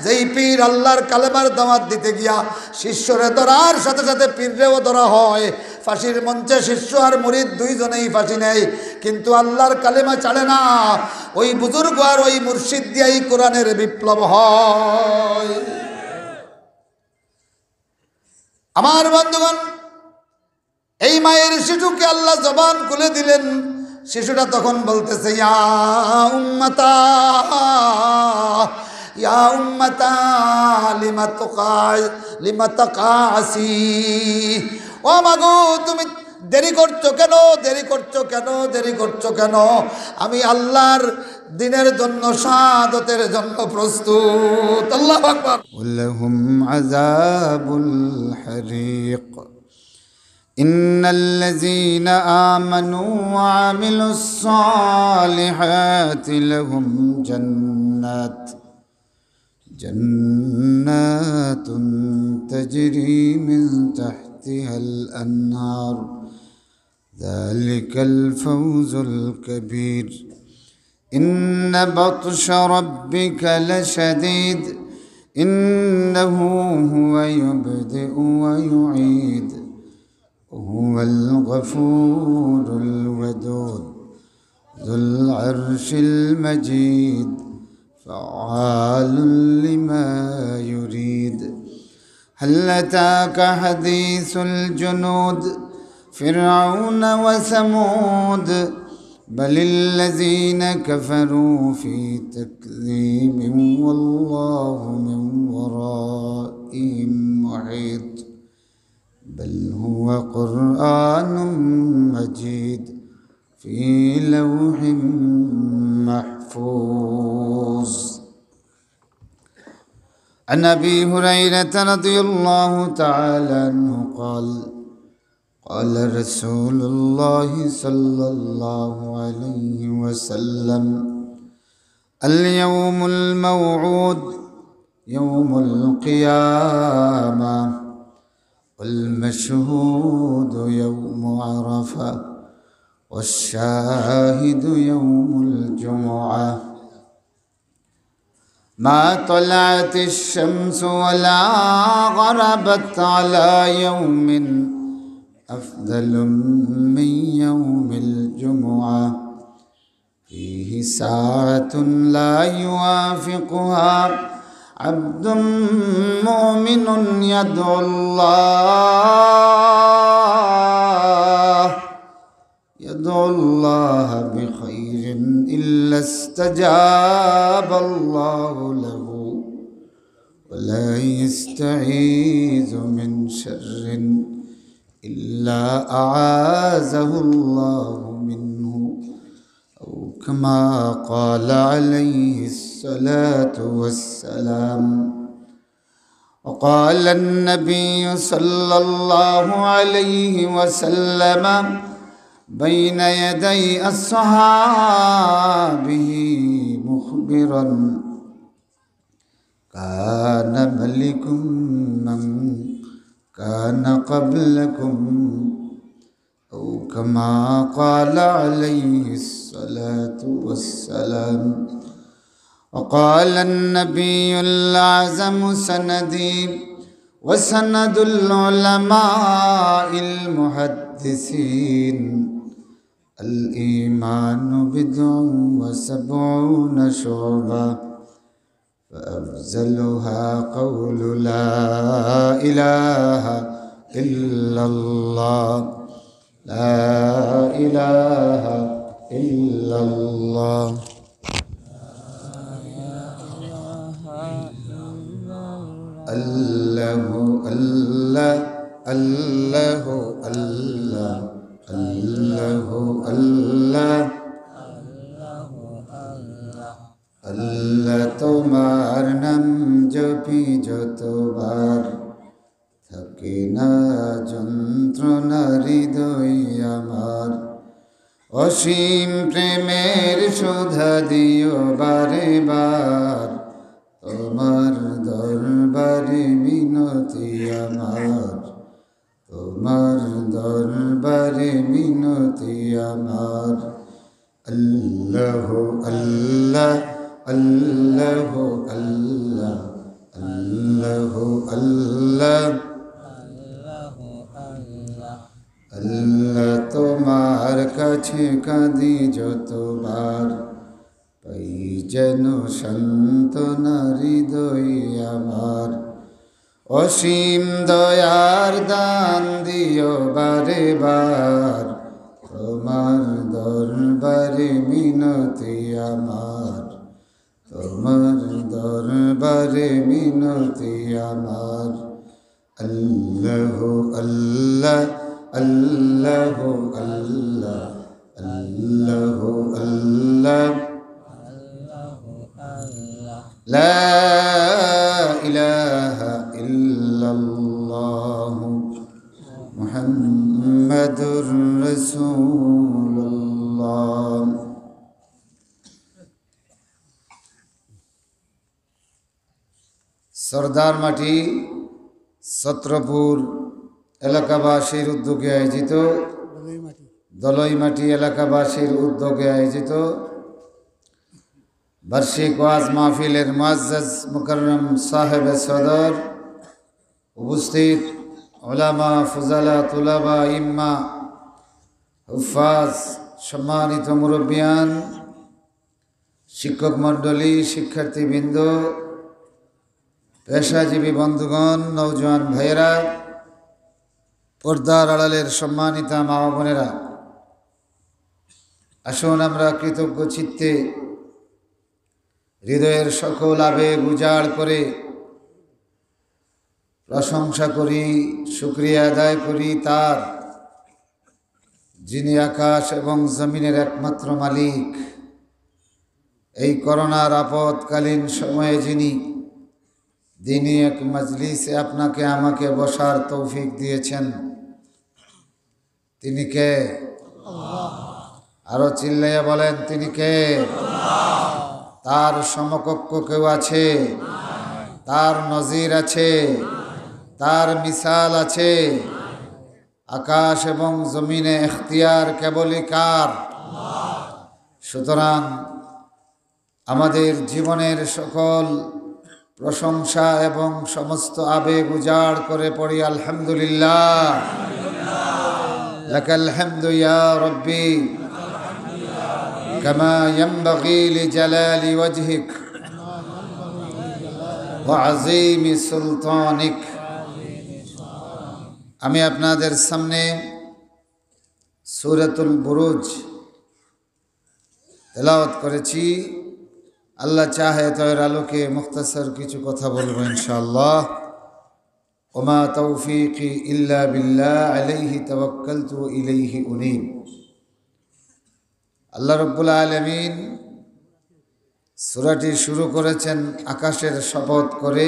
যেই পীর আল্লাহর কালেমার দাওয়াত দিতে গিয়া শিষ্যরে ধরার সাথে সাথে পীররেও ধরা হয়। ফাঁসির মঞ্চে শিষ্য আর মুরিদ দুইজনেই ফাঁসি নেয়, কিন্তু আল্লাহর কালেমা ছাড়ে না। ওই বুজুর্গ আর ওই মুর্শিদ দিয়াই কোরআনের বিপ্লব হয়। আমার বন্ধুগণ, এই মায়ের শিশুকে আল্লাহ জবান খুলে দিলেন। শিশুটা তখন বলতেছে, ইয়া উম্মাতা ইয়া উম্মাতা লিমা তাকাসি। ও মাগো, তুমি দেরি করছো কেন, দেরি করছো কেন, দেরি করছো কেন? আমি আল্লাহর দিনের জন্য, শাহাদাতের জন্য প্রস্তুত। আল্লাহু আকবার। ওয়ালাহুম আযাবুল হারিক। ইন্নাল্লাযীনা আমানু ওয়া আমিলুস সালিহাতি লাহুম জান্নাতুন তাজরি মিন তাহতিহাল আনহার যালিকাল ফাওজুল কাবীর। ইন্না বাতশা রাব্বিকা লাশাদীদ ইন্নাহু হুয়া ইউবদিউ ওয়া ইউঈদ হুয়াল গফুরুল ওয়াদুদ যুল আরশিল মাজিদ ফাআলুল লিমা ইউরিদ। হাল আতাকা হাদিসুল জুনুদ ফিরআউন ওয়া সামুদ বালিল্লাযীনা কাফারু ফি তাকযীবিন ওয়াল্লাহু মিন ওয়ারাইহিম মুহীত বল হুয়া কুরআনুম মাজিদ ফি লাওহিম মাহফুজ। عن أبي هريرة رضي الله تعالى عنه قال قال رسول الله صلى الله عليه وسلم اليوم الموعود يوم القيامة والمشهود يوم عرفة والشاهد يوم الجمعة ما طلعت الشمس ولا غربت على يوم أفضل من يوم الجمعة فيه ساعة لا يوافقها عبد مؤمن يدعو الله بخير إلا استجاب الله له ولا يستعيذ من شر إلا أعاذه الله منه أو كما قال عليه الصلاة والسلام. وقال النبي صلى الله عليه وسلم بين يدي أصحابه مخبرا كان ملك من كان قبلكم أو كما قال عليه الصلاة والسلام. وقال النبي الأعظم سندي وسند العلماء المحدثين الإيمان بضع وسبعون شعبة فأفضلها قول لا إله إلا الله لا إله إلا الله. الله الله الله الله الله الله আল্লাহ তোমার নাম জপি যতবার থাকে না যন্ত্রণা হৃদয় আমার অসীম প্রেমের সুধা দিও বারে বার তোমার দরবারে মিনতি আমার তোমার দরবারে মিনতি আমার আল্লাহ আল্লাহ আল্লাহ আল্লাহ কাছে কাঁদি যতবার, পাই যেন সান্ত্বনা হৃদয়ে আমার। অসীম দয়ার দান দিও বারে বার, তোমার দরবারে মিনতি আমার, তোমার দরবারে মিনতি আমার। আল্লাহ আল্লাহ আল্লাহ আল্লাহ আল্লাহ আল্লাহ লা ইলাহা ইল্লাল্লাহ মুহাম্মাদুর রাসূলুল্লাহ। সরদার মাটি ছত্রপুর এলাকাবাসীর উদ্যোগে আয়োজিত, দলইমাটি এলাকাবাসীর উদ্যোগে আয়োজিত বার্ষিক ওয়াজ মাহফিলের মুআজ্জাজ মুকাররম সাহেবে সদর, উপস্থিত উলামা, ফুজালা, তুলাবা, ইম্মা, হুফাজ, সম্মানিত মুরব্বিয়ান, শিক্ষক মণ্ডলী, শিক্ষার্থীবৃন্দ, পেশাজীবী বন্ধুগণ, নওজোয়ান ভাইয়েরা, পর্দার আড়ালের সম্মানিতা মা ও বোনেরা, আসুন আমরা কৃতজ্ঞ চিত্তে হৃদয়ের সকল আবেগ উজাড় করে প্রশংসা করি, শুকরিয়া আদায় করি তার, যিনি আকাশ এবং জমিনের একমাত্র মালিক। এই করোনার আপদকালীন সময়ে যিনি দিনী এক মজলিসে আপনাকে আমাকে বসার তৌফিক দিয়েছেন, তিনি কে? আরো চিল্লাইয়া বলেন, তিনি কে? তার সমকক্ষ কেউ আছে? তার নজির আছে? তার মিসাল আছে? আকাশ এবং জমিনে এখতিয়ার কেবলই কার? সুতরাং আমাদের জীবনের সকল প্রশংসা এবং সমস্ত আবেগ উজাড় করে পড়ি আলহামদুলিল্লাহ। লাকাল হামদু ইয়া রব্বি কামা ইয়ানবাগি লিজালালি ওয়াজহিক ওয়া আযীমি সুলতানিক। আমি আপনাদের সামনে সূরাতুল বুরুজ তেলাওয়াত করেছি। আল্লাহ চাহে তো এর আলোকে মুখতাসর কিছু কথা বলবো ইনশাআল্লাহ। ওমা তৌফিকি ইল্লা বিল্লাহ আলাইহি তাওয়াক্কালতু ওয়া ইলাইহি উনীব। আল্লাহ রাব্বুল আলামিন সূরাটি শুরু করেছেন আকাশের শপথ করে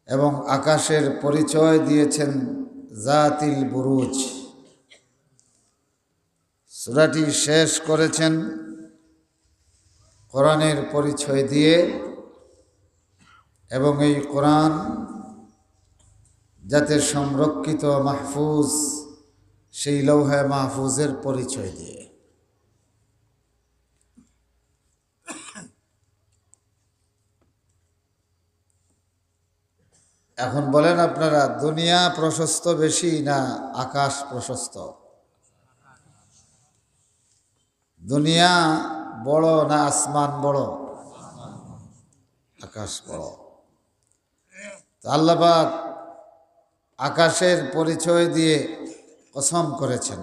এবং আকাশের পরিচয় দিয়েছেন জাতিল বুরুজ। সূরাটি শেষ করেছেন কোরআনের পরিচয় দিয়ে এবং এই কোরআন যাতে সংরক্ষিত মাহফুজ, সেই লৌহে মাহফুজের পরিচয় দিয়ে। এখন বলেন আপনারা, দুনিয়া প্রশস্ত বেশি না আকাশ প্রশস্ত? দুনিয়া বড় না আসমান বড়? আকাশ বড়। আল্লাহ পাক আকাশের পরিচয় দিয়ে কসম করেছেন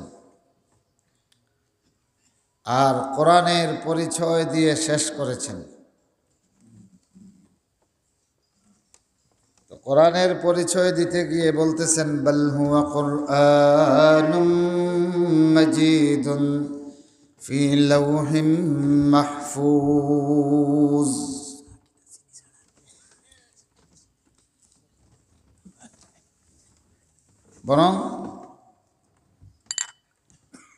আর কোরআনের পরিচয় দিয়ে শেষ করেছেন। তো কোরআনের পরিচয় দিতে গিয়ে বলতেছেন বাল হুয়া কুরআনুম মাজিদুন ফি লাওহিম মাহফুজ। বরং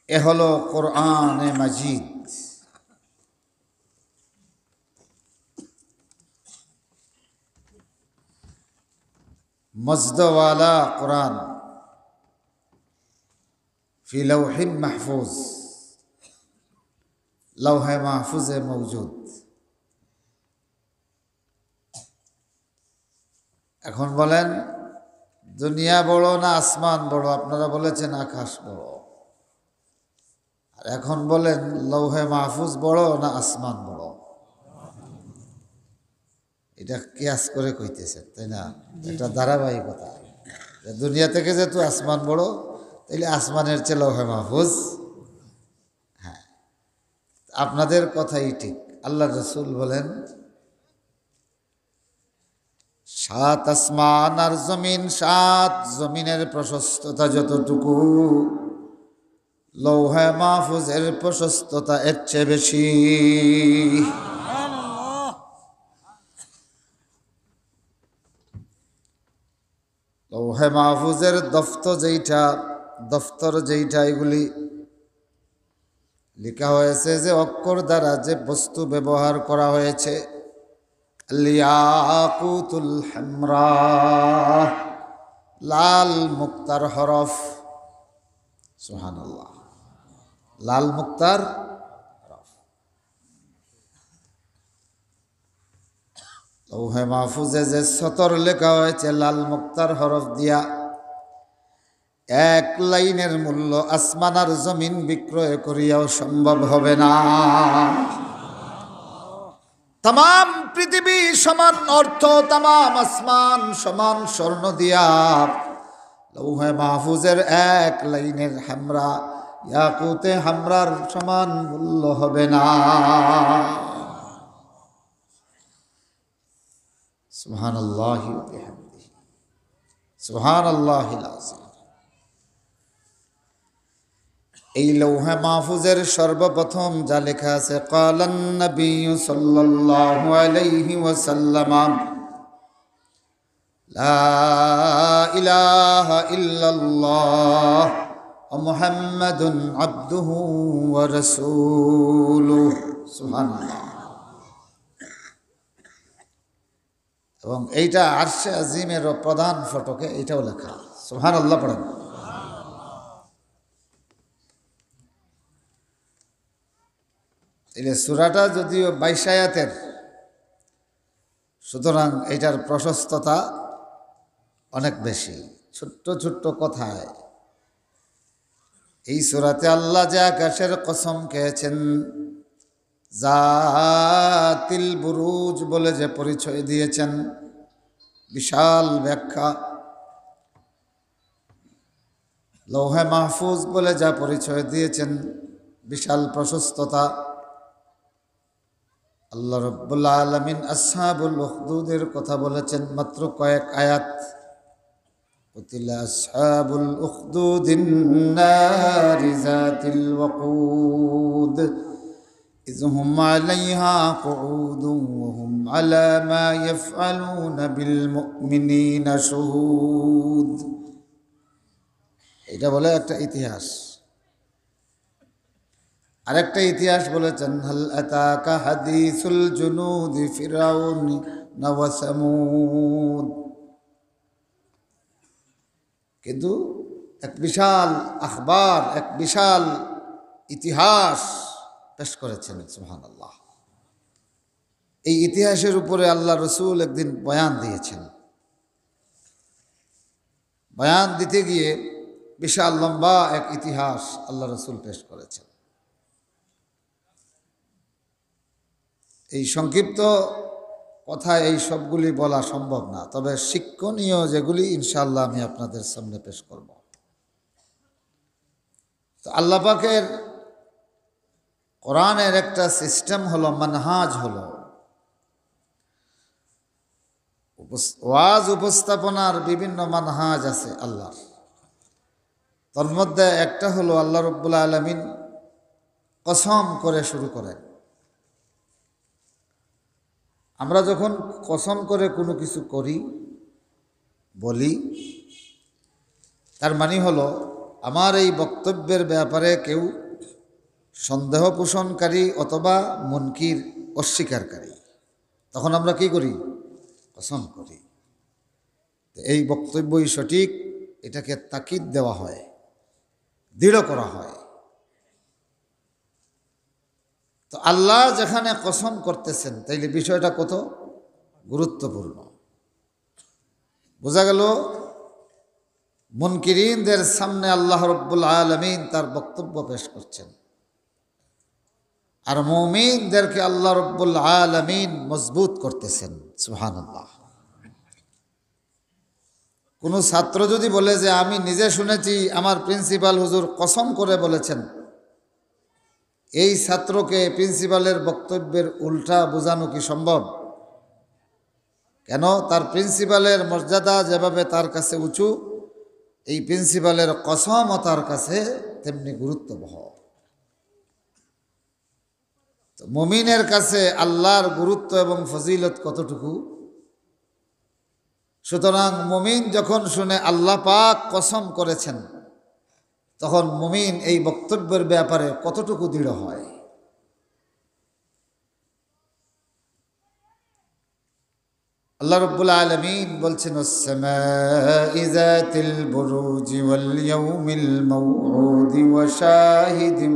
এ হলো কোরআনে মাজিদ, মজদওয়ালা কোরআন, ফি লাওহিম মাহফুজ, লৌহে মাহফুজে মৌজুদ। এখন বলেন, দুনিয়া বড় না আসমান বড়? আপনারা বলেছেন আকাশ বড়। এখন বলেন লৌহে মাহফুজ বড় না আসমান বড়? এটা কিয়াস করে কইতেছেন, তাই না? এটা ধারাবাহিকতা। দুনিয়া থেকে যেহেতু আসমান বড়, তাইলে আসমানের চেয়ে লৌহে মাহফুজ। হ্যাঁ, আপনাদের কথাই ঠিক। আল্লাহ রসুল বলেন 7 আসমান আর জমিন, 7 জমিনের প্রশস্ততা যতটুকু, লৌহে মাহফুজের প্রশস্ততা এর চেয়ে বেশি। লৌহে মাহফুজের দফতর যেইটা এগুলি লেখা হয়েছে, যে অক্ষর দ্বারা যে বস্তু ব্যবহার করা হয়েছে, ইয়াকুতুল হামরা, লাল মুক্তার হরফ। সুবহানাল্লাহ, লাল মুক্তার হরফ। লৌহে মাহফুজে যে সতর লেখা হয়েছে লাল মুক্তার হরফ দিয়া, এক লাইনের মূল্য আসমান আর জমিন বিক্রয় করিয়াও সম্ভব হবে না। তাম পৃথিবী সমান অর্থ, তাম আসমান সমান স্বর্ণ দিয়া লৌহে মাহফুজের এক লাইনের হামরা, ইয়াকুতে হামরার সমান মূল্য হবে না। সুবহানাল্লাহি ওয়া বিহামদিহি, সুবহানাল্লাহিল আযীম। এই লৌহে মাহফুজের সর্বপ্রথম যা লেখা আছে, ক্বালান নবী সাল্লাল্লাহু আলাইহি ওয়াসাল্লাম, লা ইলাহা ইল্লাল্লাহ ওয়া মুহাম্মাদুন আবদুহু ওয়া রাসূলুহু। সুবহানাল্লাহ। এবং এইটা আরশে আজিমের প্রধান ফটকে এটাও লেখা। সুবহানাল্লাহ পড়েন। এই সূরাটা যদিও 22 আয়াতের, সুতরাং এটার প্রশস্ততা অনেক বেশি। ছোট্ট ছোট্ট কথায় এই সূরাতে আল্লাহ যে আকাশের কসম খেয়েছেন, জাতিল বুরুজ বলে যে পরিচয় দিয়েছেন, বিশাল ব্যাখ্যা। লৌহে মাহফুজ বলে যা পরিচয় দিয়েছেন, বিশাল প্রশস্ততা। আল্লাহ রাব্বুল আলামিন আসহাবুল উখদুদের কথা বলেছেন মাত্র কয়েক আয়াত। কুতিলা আসহাবুল উখদুদিন নারি যাতিল ওয়াকুদ ইযহুম আলাইহা কুউদুন ওয়া হুম আলা মা ইয়াফআলুনা বিল মুমিনিনা শুহুদ। এটা বলে একটা ইতিহাস। আরেকটা ইতিহাস বলেছেন, হাল আতাকা হাদিসুল জুনুদি ফিরাউন ওয়া সামুদ। কিন্তু এক বিশাল আখবার, এক বিশাল ইতিহাস পেশ করেছেন। সুবহানাল্লাহ। এই ইতিহাসের উপরে আল্লাহ রসুল একদিন বয়ান দিয়েছেন। বয়ান দিতে গিয়ে বিশাল লম্বা এক ইতিহাস আল্লাহ রসুল পেশ করেছেন। এই সংক্ষিপ্ত কথায় এই সবগুলি বলা সম্ভব না, তবে শিক্ষণীয় যেগুলি ইনশাআল্লাহ আমি আপনাদের সামনে পেশ করব। তো আল্লাহ পাকের কোরআনের একটা সিস্টেম হলো, মানহাজ হলো, ওয়াজ উপস্থাপনার বিভিন্ন মানহাজ আছে আল্লাহর। তার মধ্যে একটা হলো আল্লাহ রাব্বুল আলামিন কসম করে শুরু করেন। আমরা যখন কসম করে কোনো কিছু করি, বলি, তার মানে হলো আমার এই বক্তব্যের ব্যাপারে কেউ সন্দেহ পোষণকারী অথবা মুনকির অস্বীকারী, তখন আমরা কি করি? কসম করি। এই বক্তব্যই সঠিক, এটাকে তাকিদ দেওয়া হয়, দৃঢ় করা হয়। তো আল্লাহ যেখানে কসম করতেছেন, তাইলে বিষয়টা কত গুরুত্বপূর্ণ। বোঝা গেল মুনকিরিনদের সামনে আল্লাহ রাব্বুল আলামিন তার বক্তব্য পেশ করছেন। আর মুমিনদেরকে আল্লাহ রাব্বুল আলামিন মজবুত করতেছেন। সুবহানাল্লাহ। কোনো ছাত্র যদি বলে যে আমি নিজে শুনেছি, আমার প্রিন্সিপাল হুজুর কসম করে বলেছেন, এই ছাত্রকে প্রিন্সিপালের বক্তব্যের উল্টা বোঝানো কি সম্ভব? কেন? তার প্রিন্সিপালের মর্যাদা যেভাবে তার কাছে উঁচু, এই প্রিন্সিপালের কসমও তার কাছে তেমনি গুরুত্ববহ। তো মুমিনের কাছে আল্লাহর গুরুত্ব এবং ফজিলত কতটুকু? সুতরাং মুমিন যখন শুনে আল্লাহ পাক কসম করেছেন, তখন মুমিন এই বক্তব্যের ব্যাপারে কতটুকু দৃঢ় হয়। আল্লাহ রাব্বুল আলামিন বলছেন, ওয়াস-সামাই যাতিল বুরুজি ওয়াল ইয়াউমিল মাউউদি ওয়া শাহিদিন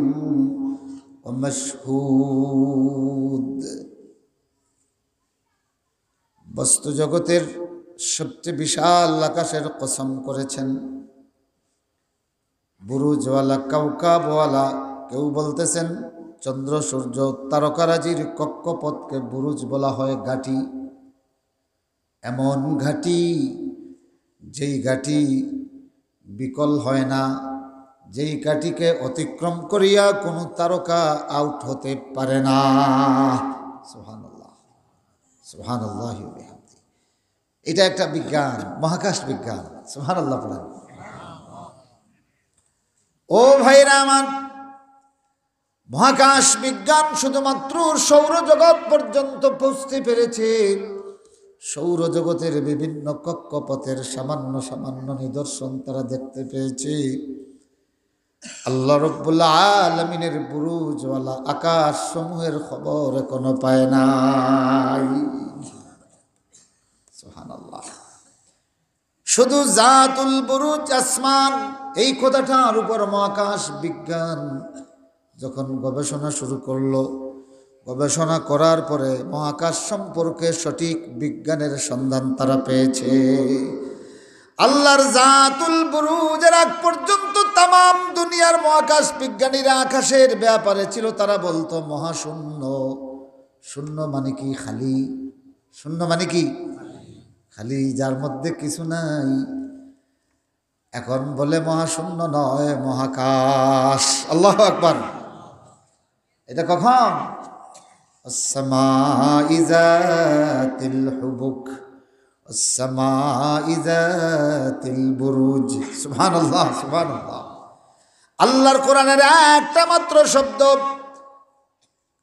ওয়া মাশহুদ। বস্তু জগতের সবচেয়ে বিশাল আকাশের কসম করেছেন, বুরুজওয়ালা, কাউকাবওয়ালা, কেউ বলতেছেন চন্দ্র সূর্য তারকারাজির কক্ষপথকে বুরুজ বলা হয়, ঘাঁটি। এমন ঘাঁটি যেই ঘাঁটি বিকল হয় না, যেই ঘাঁটিকে অতিক্রম করিয়া কোনো তারকা আউট হতে পারে না। সুবহানাল্লাহ, সুবহানাল্লাহ। এটা একটা বিজ্ঞান, মহাকাশ বিজ্ঞান। সুবহানাল্লাহ বলেন। ও ভাইরা আমার, মহাকাশ বিজ্ঞান শুধুমাত্র সৌরজগৎ পর্যন্ত পৌঁছতে পেরেছে। সৌরজগতের বিভিন্ন কক্ষপথের সামান্য সামান্য নিদর্শন তারা দেখতে পেয়েছে। আল্লাহ রাব্বুল আলামিনের বুরুজওয়ালা আকাশ সমূহের খবর এখনো পায় নাই। সুবহানাল্লাহ। শুধু জাতুল বুরুজ, আসমান, এই কথাটার উপর মহাকাশ বিজ্ঞান যখন গবেষণা শুরু করলো, গবেষণা করার পরে মহাকাশ সম্পর্কে সঠিক বিজ্ঞানের সন্ধান তারা পেয়েছে। আল্লাহর জাতুল বুরুজের আগ পর্যন্ত তাম দুনিয়ার মহাকাশ বিজ্ঞানীরা আকাশের ব্যাপারে ছিল, তারা বলতো মহাশূন্য। শূন্য মানে কি? খালি। শূন্য মানে কি? খালি, যার মধ্যে কিছু নাই। এখন বলে মহাশূন্য নয়, মহাকাশ। আল্লাহু আকবার। এটা কখন? আস-সামাই যাতিল হুবুক আস-সামাই যাতিল বুরুজ। সুবহানাল্লাহ, সুবহানাল্লাহ। আল্লাহর কোরআনের একটা মাত্র শব্দ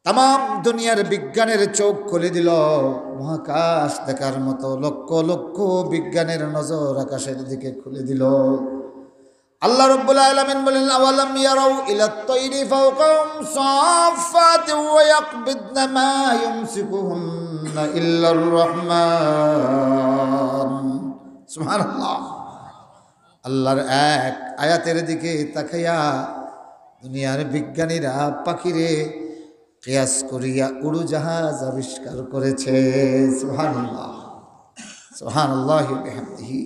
তাম দুনিয়ার বিজ্ঞানের চোখ খুলে দিল। মহাকাশ দেখার মতো লক্ষ লক্ষ বিজ্ঞানের নজর আকাশের দিকে খুলে দিল। আল্লাহ রাব্বুল আলামিন বলেন, আওয়ালাম ইয়ারাউ ইলাত তায়রি ফাওকাহুম সাফফাতিন ওয়া ইয়াকবিদনা মা ইউমসিকুহুন্না ইল্লার রহমান। সুবহানাল্লাহ। আল্লাহর এক আয়াতের দিকে তাকাইয়া দুনিয়ার বিজ্ঞানীরা পাখিরে কিয়াস করিয়া উড়োজাহাজ আবিষ্কার করেছে। সুবহানাল্লাহ, সুবহানাল্লাহি ওয়া বিহামদিহি,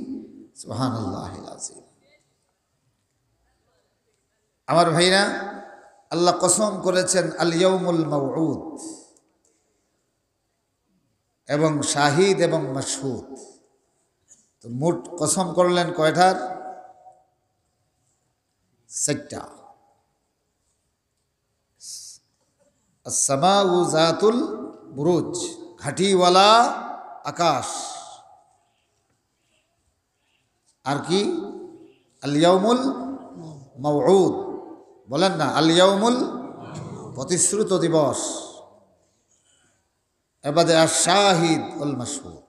সুবহানাল্লাহিল আযীম। আমার ভাইরা, আল্লাহ কসম করেছেন আল ইয়াউমুল মাউউদ, এবং শাহিদ এবং মাশহুদ। তো মোট কসম করলেন কয়টার? 4টা। as-সামাউ যাতুল বুরুজ, ঘাটিওয়ালা আকাশ। আর কি? আল ইয়াউমুল মাউউদ। বলেন না, আল ইয়াউমুল, প্রতিশ্রুত দিবস। এবারে আশ-শাহিদ ওয়াল মাশহুদ।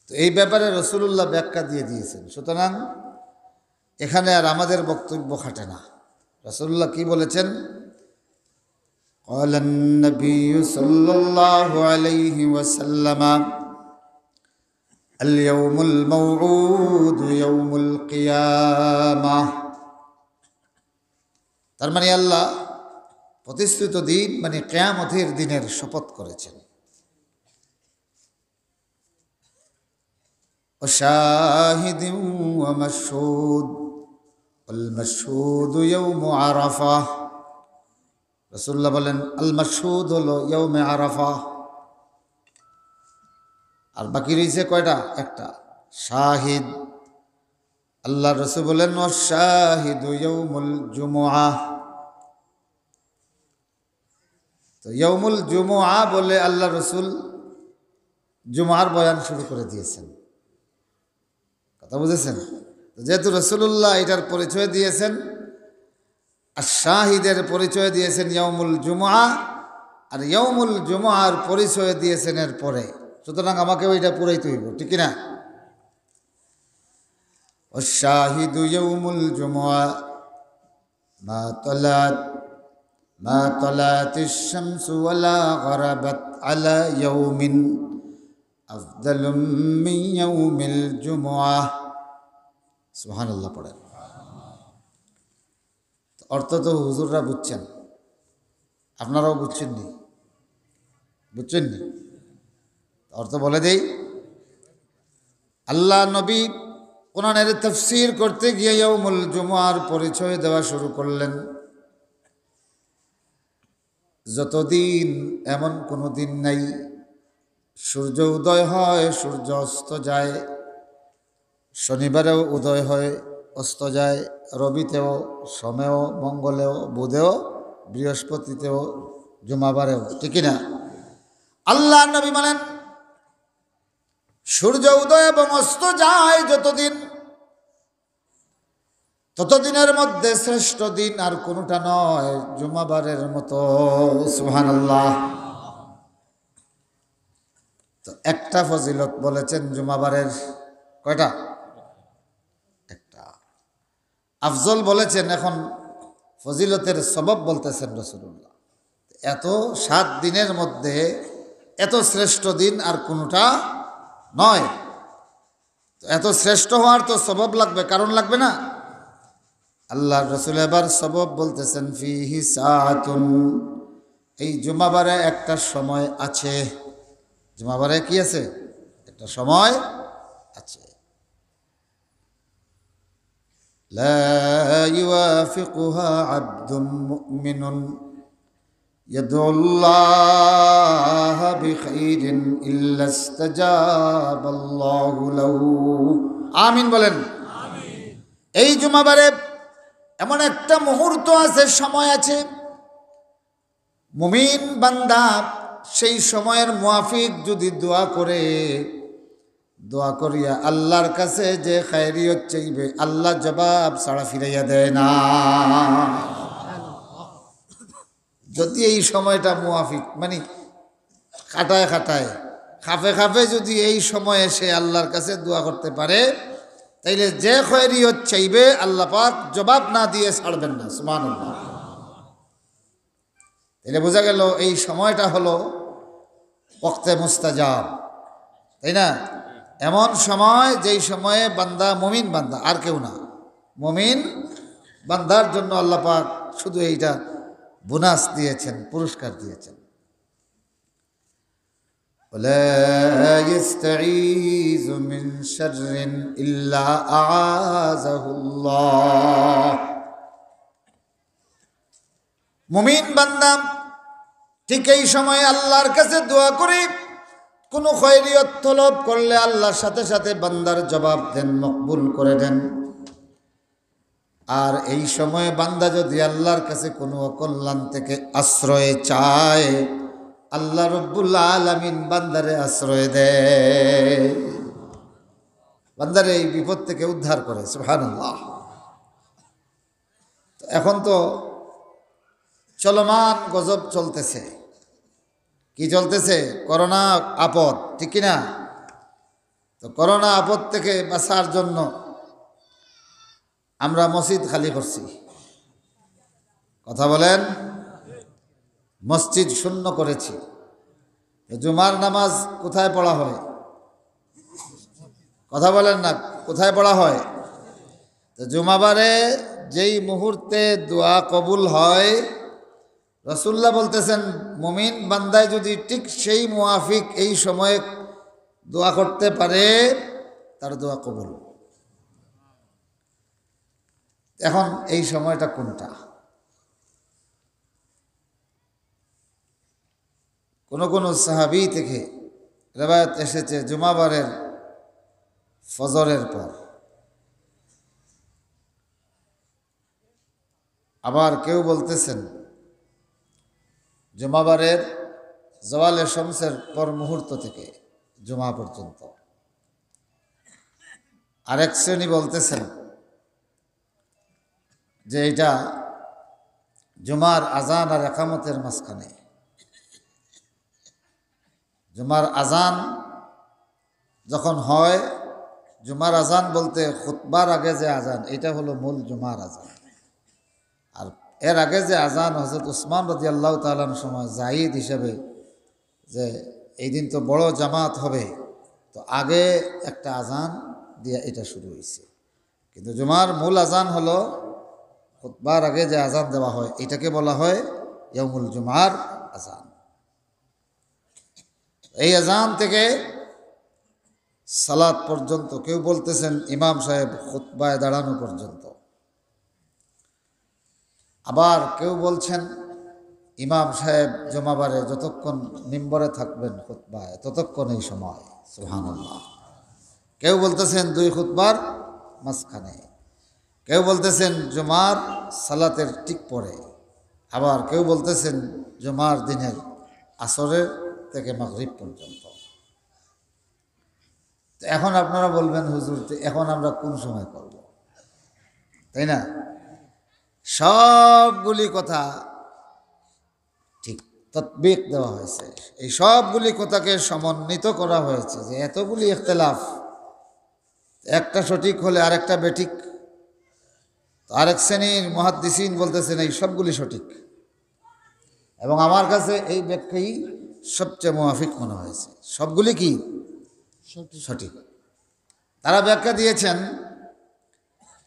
তো এই ব্যাপারে রাসূলুল্লাহ ব্যাখ্যা দিয়ে দিয়েছেন। সুতরাং এখানে আর আমাদের বক্তব্য খাটে না। রাসূলুল্লাহ কি বলেছেন? قال النبي صلى الله عليه وسلم اليوم الموعود يوم القيامة। তার মানে আল্লাহ প্রতিষ্ঠিত দিন মানে কিয়ামতের দিনের শপথ করেছেন। وشاهد ومشهود والمشهود يوم عرفة। রাসূলুল্লাহ বলেন আল মাশহুদ হলো ইয়াউমে আরাফা, আর বাকি রয়েছে কয়টা? একটা শাহিদ। আল্লাহ রাসূল বলেন ওয়াশাহিদু ইয়াউমুল জুমআহ। তো ইয়াউমুল জুমআহ বলে আল্লাহ রাসূল জুমার বয়ান শুরু করে দিয়েছেন। কথা বুঝেছেন? যেহেতু রাসূলুল্লাহ এটার পরিচয় দিয়েছেন, আর শাহিদের পরিচয় দিয়েছেন ইয়াউমুল জুমআহ, আর ইয়াউমুল জুমআর পরিচয় দিয়েছেন এর পরে, সুতরাং আমাকে ওইটা পুরাইতে হইব, ঠিক না? ওয়াশাহিদু ইয়াউমুল জুমআহ মা তালাতিশ শামসু ওয়ালা গরাবাত আলা ইয়াউমিন আফদালুম মিন ইয়াউমিল জুমআহ। সুবহানাল্লাহ পড়েন। অর্থ তো হুজুররা বুঝছেন, আপনারাও বুঝছেননি? বুঝছেননি? অর্থ বলে দেই। আল্লাহ নবী কোরআনের তাফসীর করতে গিয়ে ইয়াউমুল জুমআর পরিচয় দেওয়া শুরু করলেন। যতদিন এমন কোনো দিন নাই সূর্য উদয় হয় সূর্য অস্ত যায়, শনিবারেও উদয় হয় অস্ত যায়, রবিতেও, সোমেও, মঙ্গলেও, বুধেও, বৃহস্পতিতেও, জুমাবারেও, ঠিক না? আল্লাহ নবী বলেন সূর্য উদয় এবং অস্ত যায় যতদিন, ততদিনের মধ্যে শ্রেষ্ঠ দিন আর কোনোটা নয় জুমাবারের মতো। সুবহানাল্লাহ। তো একটা ফজিলত বলেছেন জুমাবারের, কয়টা? একটা। আফজল বলেছেন, এখন ফজিলতের সবব বলতেছেন রাসূলুল্লাহ। এত 7 দিনের মধ্যে এত শ্রেষ্ঠ দিন আর কোনোটা নয়। এত শ্রেষ্ঠ হওয়ার তো সবব লাগবে, কারণ লাগবে না? আল্লাহর রাসূল এবার সবব বলতেছেন ফিহি সাআতুন, এই জুমাবারে একটা সময় আছে। জুমাবারে কি আছে? একটা সময় আছে। লা ইউয়াফিকুহা আবদুম মুমিনুন ইয়াদুল্লাহ বিখাইরিন ইল্লা ইসতাজাবাল্লাহু লাহু। আমিন বলেন। এই জুমাবারে এমন একটা মুহূর্ত আছে, সময় আছে, মুমিন বান্দা সেই সময়ের মুয়াফিক যদি দোয়া করে, দোয়া করিয়া আল্লাহর কাছে যে খায়রিয়ত চাইবে, আল্লাহ জবাব ছাড়া ফিরাইয়া দেয় না। যদি এই সময়টা মুয়াফিক মানে খাটায় খাটায় খাফে খাফে যদি এই সময়ে সে আল্লাহর কাছে দোয়া করতে পারে, তাইলে যে খায়রিয়ত চাইবে আল্লাহ পাক জবাব না দিয়ে ছাড়বেন না। সুবহানাল্লাহ। তাইলে বোঝা গেল এই সময়টা হলো ওয়াক্তে মুস্তাজাব, তাই না? এমন সময় যেই সময়ে বান্দা, মুমিন বান্দা, আর কেউ না, মুমিন বান্দার জন্য আল্লাহ পাক শুধু এইটা বোনাস দিয়েছেন, পুরস্কার দিয়েছেন। ولا يستعيذ من شر إلا أعاذه الله। মুমিন বান্দা ঠিক এই সময় আল্লাহর কাছে দোয়া করে কোনো খয়রিয়ত তলব করলে আল্লাহর সাথে সাথে বান্দার জবাব দেন, মকবুল করে দেন। আর এই সময়ে বান্দা যদি আল্লাহর কাছে কোনো অকল্যাণ থেকে আশ্রয় চায়, আল্লাহ রব্বুল আলামিন বান্দারে আশ্রয় দেয়, বান্দারে এই বিপদ থেকে উদ্ধার করে। সুবহানাল্লাহ। এখন তো চলমান গজব চলতেছে। কি চলতেছে? করোনা আপদ, ঠিক না? তো করোনা আপদ থেকে বাঁচার জন্য আমরা মসজিদ খালি করছি। কথা বলেন। মসজিদ শূন্য করেছি। জুমার নামাজ কোথায় পড়া হয়? কথা বলেন না, কোথায় পড়া হয়? তো জুমাবারে যেই মুহূর্তে দোয়া কবুল হয়, রাসূলুল্লাহ বলতেছেন মুমিন বান্দায় যদি ঠিক সেই মুয়াফিক এই সময়ে দোয়া করতে পারে, তার দোয়া কবুল। এখন এই সময়টা কোনটা? কোন সাহাবী থেকে রিওয়ায়াত এসেছে জুমাবারের ফজরের পর। আবার কেউ বলতেছেন জুমাবারের জওয়ালে শামসের পর মুহূর্ত থেকে জুমা পর্যন্ত। আরেক শ্রেণী বলতেছেন যে এটা জুমার আজান আর একামতের মাঝখানে। জুমার আজান যখন হয়, জুমার আজান বলতে খুতবার আগে যে আজান, এটা হলো মূল জুমার আজান। আর এর আগে যে আজান হযরত উসমান রাদিয়াল্লাহু তাআলার সময় জাহিদ হিসেবে যে এই দিন তো বড় জামাত হবে, তো আগে একটা আজান দিয়ে এটা শুরু হয়েছে। কিন্তু জুমার মূল আজান হলো খুতবার আগে যে আজান দেওয়া হয়, এটাকে বলা হয় ইয়াউমুল জুমার আজান। এই আজান থেকে সালাত পর্যন্ত, কেউ বলতেছেন ইমাম সাহেব খুতবায় দাঁড়ানো পর্যন্ত, আবার কেউ বলছেন ইমাম সাহেব জুমাবারে যতক্ষণ মিম্বরে থাকবেন খুতবায় ততক্ষণ এই সময়। সুবহানাল্লাহ। কেউ বলতেছেন দুই খুতবার মাঝখানে, কেউ বলতেছেন জুমার সালাতের ঠিক পরে, আবার কেউ বলতেছেন জুমার দিনের আসরের থেকে মাগরিব পর্যন্ত। তো এখন আপনারা বলবেন হুজুর এখন আমরা কোন সময় করব, তাই না? সবগুলি কথা ঠিক তাতবিক দেওয়া হয়েছে, এই সবগুলি কথাকে সমন্বিত করা হয়েছে যে এতগুলি ইখতিলাফ, একটা সঠিক হলে আরেকটা বেঠিক। তো আরেক শ্রেণীর মুহাদ্দিসিন বলতেছেন এই সবগুলি সঠিক, এবং আমার কাছে এই ব্যাখ্যাই সবচেয়ে মুওয়াফিক মনে হয়েছে। সবগুলি কি সঠিক। তারা ব্যাখ্যা দিয়েছেন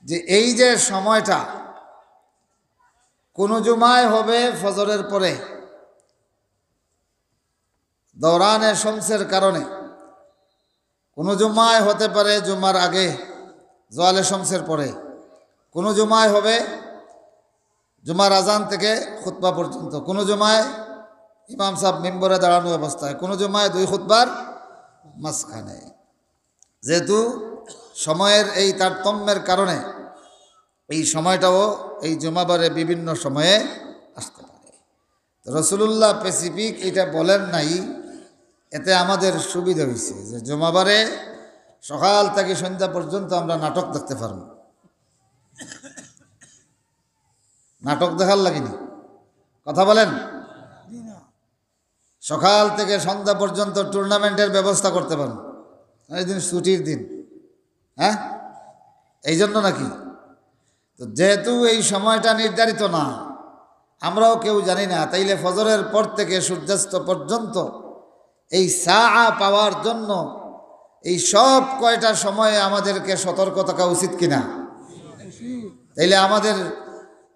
যে এই যে সময়টা, কোন জুমায় হবে ফজরের পরে দৌরানে শামসের কারণে, কোন জুমায় হতে পারে জুমার আগে জওয়ালে শামসের পরে, কোন জুমায় হবে জুমার আজান থেকে খুতবা পর্যন্ত, কোন জুমায় ইমাম সাহেব মিম্বরে দাঁড়ানো অবস্থায়, কোন জুমায় দুই খুতবার মাঝখানে। যেহেতু সময়ের এই তারতম্যের কারণে এই সময়টাও এই জুমাবারে বিভিন্ন সময়ে আসতে পারে। রাসূলুল্লাহ স্পেসিফিক এটা বলেন নাই, এতে আমাদের সুবিধা হয়েছে যে জুমাবারে সকাল থেকে সন্ধ্যা পর্যন্ত আমরা নাটক দেখতে পারব। নাটক দেখার লাগেনি, কথা বলেন। সকাল থেকে সন্ধ্যা পর্যন্ত টুর্নামেন্টের ব্যবস্থা করতে পারব, এই দিন ছুটির দিন, হ্যাঁ, এই জন্য নাকি? তো যেহেতু এই সময়টা নির্ধারিত না, আমরাও কেউ জানি না, তাইলে ফজরের পর থেকে সূর্যাস্ত পর্যন্ত এই সাআ পাওয়ার জন্য এই সব কয়টা সময়ে আমাদেরকে সতর্ক থাকা উচিত কিনা? তাইলে আমাদের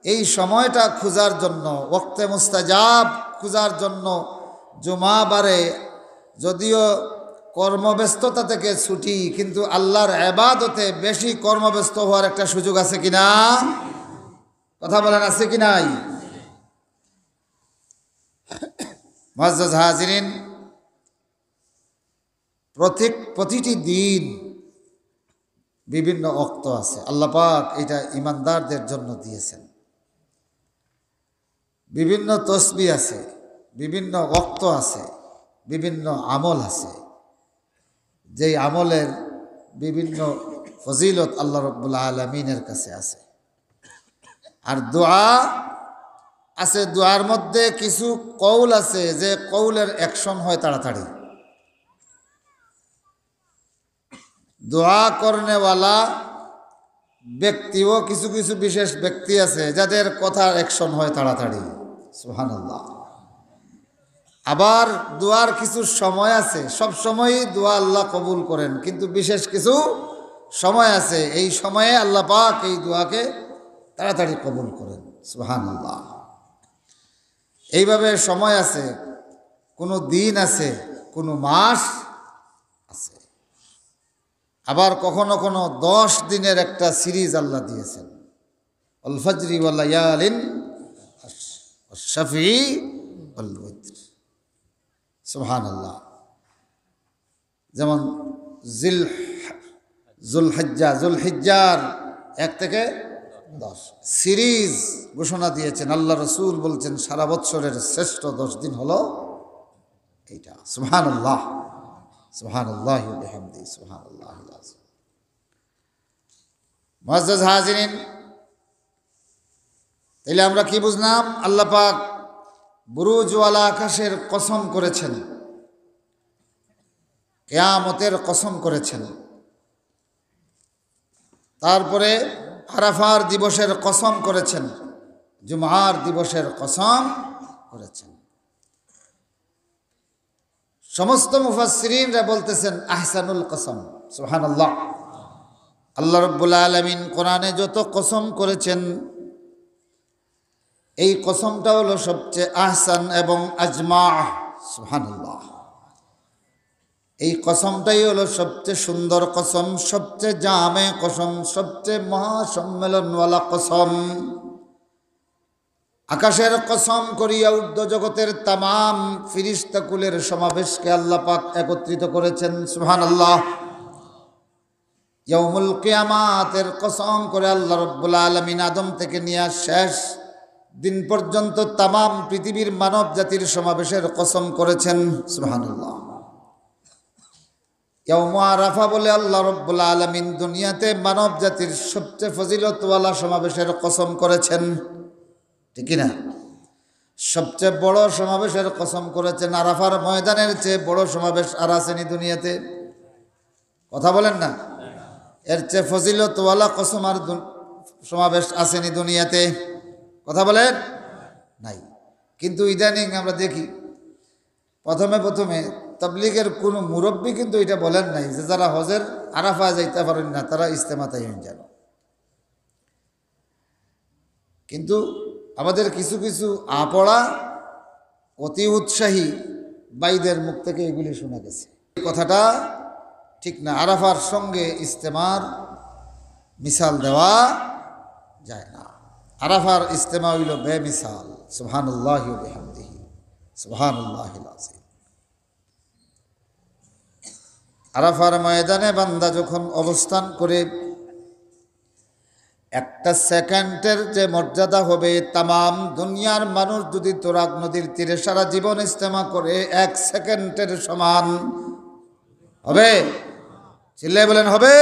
এই সময়টা খোঁজার জন্য, ওয়াক্তে মুস্তাজাব খোঁজার জন্য জুমাবারে যদিও কর্মব্যস্ততা থেকে ছুটি, কিন্তু আল্লাহর ইবাদতে বেশি কর্মব্যস্ত হওয়ার একটা সুযোগ আছে কিনা? কথা বলেন, আছে কি নাই? মুআজ্জাজ হাজিরিন, প্রতিটি দিন বিভিন্ন ওক্ত আছে। আল্লাহ পাক এটা ইমানদারদের জন্য দিয়েছেন। বিভিন্ন তসবিহ আছে, বিভিন্ন ওক্ত আছে, বিভিন্ন আমল আছে, যেই আমলের বিভিন্ন ফজিলত আল্লাহ রাব্বুল আলামিনের কাছে আছে। আর দোয়া আছে, দোয়ার মধ্যে কিছু কৌল আছে যে কৌলের অ্যাকশন হয় তাড়াতাড়ি। দোয়া করনেওয়ালা ব্যক্তিও কিছু কিছু বিশেষ ব্যক্তি আছে যাদের কথার অ্যাকশন হয় তাড়াতাড়ি। সুবহানাল্লাহ। আবার দোয়ার কিছু সময় আছে, সব সময়ই দোয়া আল্লাহ কবুল করেন, কিন্তু বিশেষ কিছু সময় আছে, এই সময়ে আল্লাহ পাক এই দোয়াকে তাড়াতাড়ি কবুল করেন। সুবহানাল্লাহ। এইভাবে সময় আছে, কোনো দিন আছে, কোনো মাস আছে। আবার কখনো কোনো 10 দিনের একটা সিরিজ আল্লাহ দিয়েছেন, আল ফজরি ওয়াল লায়ালিন আশ-শাফি ওয়াল ওয়িতর। সুবহানাল্লাহ। যেমন জুলহিজ্জার 1 থেকে 10 সিরিজ ঘোষণা দিয়েছেন। আল্লাহ রসুল বলছেন সারা বৎসরের শ্রেষ্ঠ 10 দিন হলো এইটা। সুবহানাল্লাহ, সুবহানাল্লাহি ওয়া বিহামদিহি, সুবহানাল্লাহিল আযীম। মুআজ্জাজ হাজিরিন, তাহলে আমরা কি বুঝলাম? আল্লাহ পাক বুরুজওয়ালা আকাশের কসম করেছেন, কিয়ামতের কসম করেছেন, তারপরে আরাফার দিবসের কসম করেছেন, জুমার দিবসের কসম করেছেন। সমস্ত মুফাসসিরিনরা বলতেছেন আহসানুল কসম। সুবহানাল্লাহ। আল্লাহ রাব্বুল আলামিন কোরআনে যত কসম করেছেন, এই কসমটা হলো সবচেয়ে আহসান এবং আজমা। সুবহানাল্লাহ। এই কসমটাই হলো সবচেয়ে সুন্দর কসম, সবচেয়ে জামে কসম, সবচেয়ে মহাসম্মেলনওয়ালা কসম। আকাশের কসম করিয়া ঊর্ধ্ব জগতের তামাম ফিরিস্তাকুলের সমাবেশকে আল্লাহ পাক একত্রিত করেছেন। সুবহানাল্লাহ। ইয়াউমুল কিয়ামাতের কসম করে আল্লাহ রাব্বুল আলামিন আদম থেকে নিয়ে শেষ দিন পর্যন্ত তামাম পৃথিবীর মানব জাতির সমাবেশের কসম করেছেন। সুবহানাল্লাহ। ইয়াউমু আরাফা বলে আল্লাহ রাব্বুল আলামিন দুনিয়াতে মানব জাতির সবচেয়ে ফজিলতওয়ালা সমাবেশের কসম করেছেন, ঠিক না? সবচেয়ে বড় সমাবেশের কসম করেছেন। আরাফার ময়দানের চেয়ে বড় সমাবেশ আর আসেনি দুনিয়াতে? কথা বলেন না? এর চেয়ে ফজিলতওয়ালা কসম আর সমাবেশ আসেনি দুনিয়াতে? কথা বলেন নাই। কিন্তু ইদানিং আমরা দেখি প্রথমে তাবলীগের কোনো মুরব্বী কিন্তু এটা বলেন নাই যে যারা হজের আরাফা যাইতে পারেন না তারা ইজতেমাতে যান। কিন্তু আমাদের কিছু কিছু আপড়া অতি উৎসাহী বাইদের মুখ থেকে এগুলি শোনা গেছে। এই কথাটা ঠিক না। আরাফার সঙ্গে ইজতেমার মিসাল দেওয়া যায় না। আরাফার ইজতেমা হইল বেমিসাল। সুবহানাল্লাহি ওয়া বিহামদিহি, সুবহানাল্লাহিল আযীম। আরাফার ময়দানে বান্দা যখন অবস্থান করে একটা সেকেন্ডের যে মর্যাদা হবে, তামাম দুনিয়ার মানুষ যদি তোরাক নদীর তীরে সারা জীবন ইজতেমা করে 1 সেকেন্ডের সমান হবে। চিল্লায় বলেন হবে?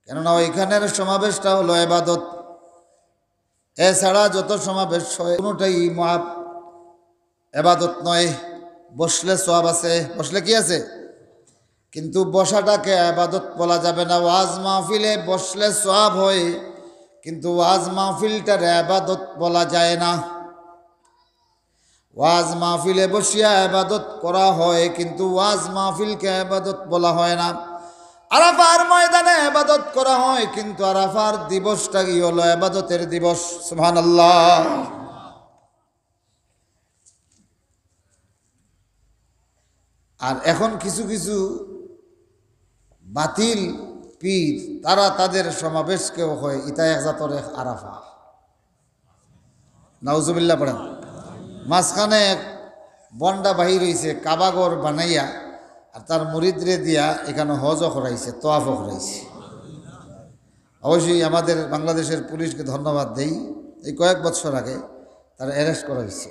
কেননা ওইখানের সমাবেশটা হলো ইবাদত। এছাড়া যত সমাবেশ হয় কোনোটাই ইবাদত নয়। বসলে সওয়াব আছে, বসলে কি আছে? কিন্তু বসাটাকে ইবাদত বলা যাবে না। ওয়াজ মাহফিলে বসলে সওয়াব হয়, কিন্তু ওয়াজ মাহফিলটার ইবাদত বলা যায় না। ওয়াজ মাহফিলে বসিয়া ইবাদত করা হয়, কিন্তু ওয়াজ মাহফিলকে ইবাদত বলা হয় না। আরাফার ময়দানে ইবাদত করা হয়, কিন্তু আরাফার দিবসটা কি হলো ইবাদতের দিবস। সুবহানাল্লাহ। আর এখন কিছু কিছু বাতিল পীর তারা তাদের সমাবেশকেও হয় ইতা এক জাতর আরাফা। নাউজুবিল্লাহ পড়েন। মাঝখানে এক বন্ডা বাহির হয়েছে কাবাগর বানাইয়া, আর তার মুরিদরে দিয়া এখানে হজও করাইছে, তোয়াফও করাইছে। অবশ্যই আমাদের বাংলাদেশের পুলিশকে ধন্যবাদ দেই। এই কয়েক বছর আগে তারা অ্যারেস্ট করা হয়েছে।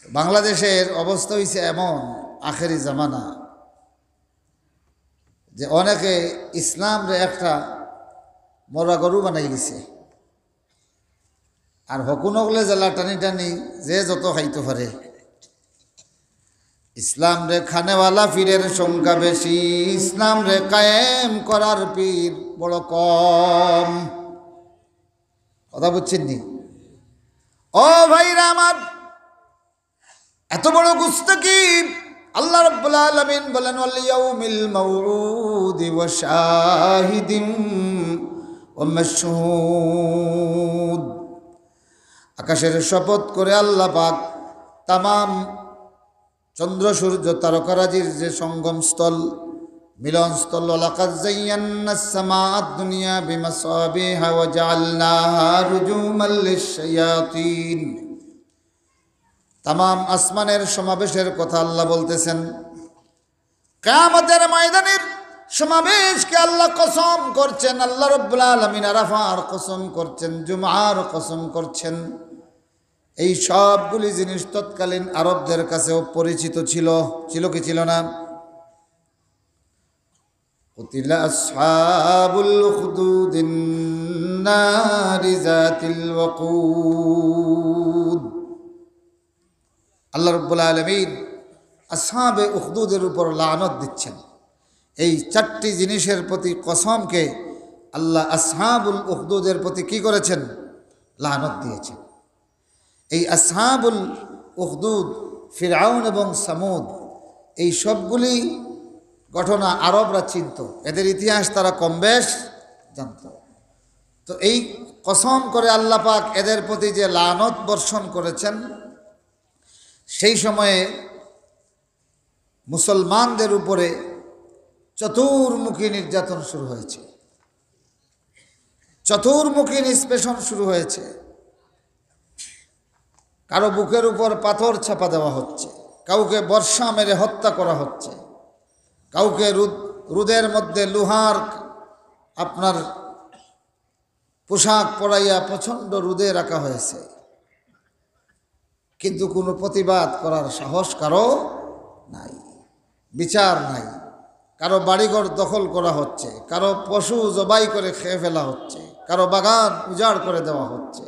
বাংলাদেশের অবস্থা হয়েছে এমন আখেরি জামানা যে অনেকে ইসলামরে একটা মরা গরু বানাই গেছে। আর হকুনকলে জেলা টানি টানি যে যত খাইতে পারে। ইসলাম রে খানেওয়ালা পীরের সংখ্যা বেশি, ইসলাম রে কায়েম করার পীর বড় কম। কথা বুঝছেন নি? ও ভাইরা আমার, এত বড় গুস্তাকি আল্লাহ রাব্বুল আলামিন বলেন ওয়াল ইয়াউমিল মাউউদি ওয়া শাহিদিন ওয়া মাশহুদ। আকাশের শপথ করে আল্লাহ পাক তামাম চন্দ্র সূর্য তারকারাজির যে সঙ্গমস্থল, মিলনস্থল, লাকাদ যায়্যানাস সামাআদ দুনিয়া বিমাসাবিহা ওয়া জাআলনাহা রুজুমান লিশ-শায়াতিন। তামাম আসমানের সমাবেশের কথা আল্লাহ বলতেছেন। কিয়ামতের ময়দানের সমাবেশকে আল্লাহ কসম করছেন। আল্লাহ রাব্বুল আলামিন আরাফার কসম করছেন, জুমআর কসম করছেন। এই সবগুলি জিনিস তৎকালীন আরবদের কাছেও পরিচিত ছিল। ছিল কি ছিল না? কুতিলা আসহাবুল উখদুদিন নারি যাতিল ওয়াকুদ। আল্লাহ রাব্বুল আলামিন আসহাবে উখদুদের উপর লানত দিচ্ছেন। এই চারটি জিনিসের প্রতি কসমকে আল্লাহ আসহাবুল উখদুদের প্রতি কি করেছেন? লানত দিয়েছেন। এই আসহাবুল উখদুদ, ফিরআউন এবং সামুদ, এই সবগুলি ঘটনা আরবরা চিনত, এদের ইতিহাস তারা কম বেশ জানত। তো এই কসম করে আল্লাহ পাক এদের প্রতি যে লানত বর্ষণ করেছেন, সেই সময়ে মুসলমানদের উপরে চতুর্মুখী নির্যাতন শুরু হয়েছে, চতুর্মুখী নিষ্পেষণ শুরু হয়েছে। কারো বুকের উপর পাথর চাপা দেওয়া হচ্ছে, কাউকে বর্ষা মেরে হত্যা করা হচ্ছে, কাউকে রোদের মধ্যে লোহার আপনার পোশাক পরাইয়া প্রচণ্ড রোদে রাখা হয়েছে, কিন্তু কোনো প্রতিবাদ করার সাহস কারো নাই, বিচার নাই। কারো বাড়িঘর দখল করা হচ্ছে, কারো পশু জবাই করে খেয়ে ফেলা হচ্ছে, কারো বাগান উজাড় করে দেওয়া হচ্ছে,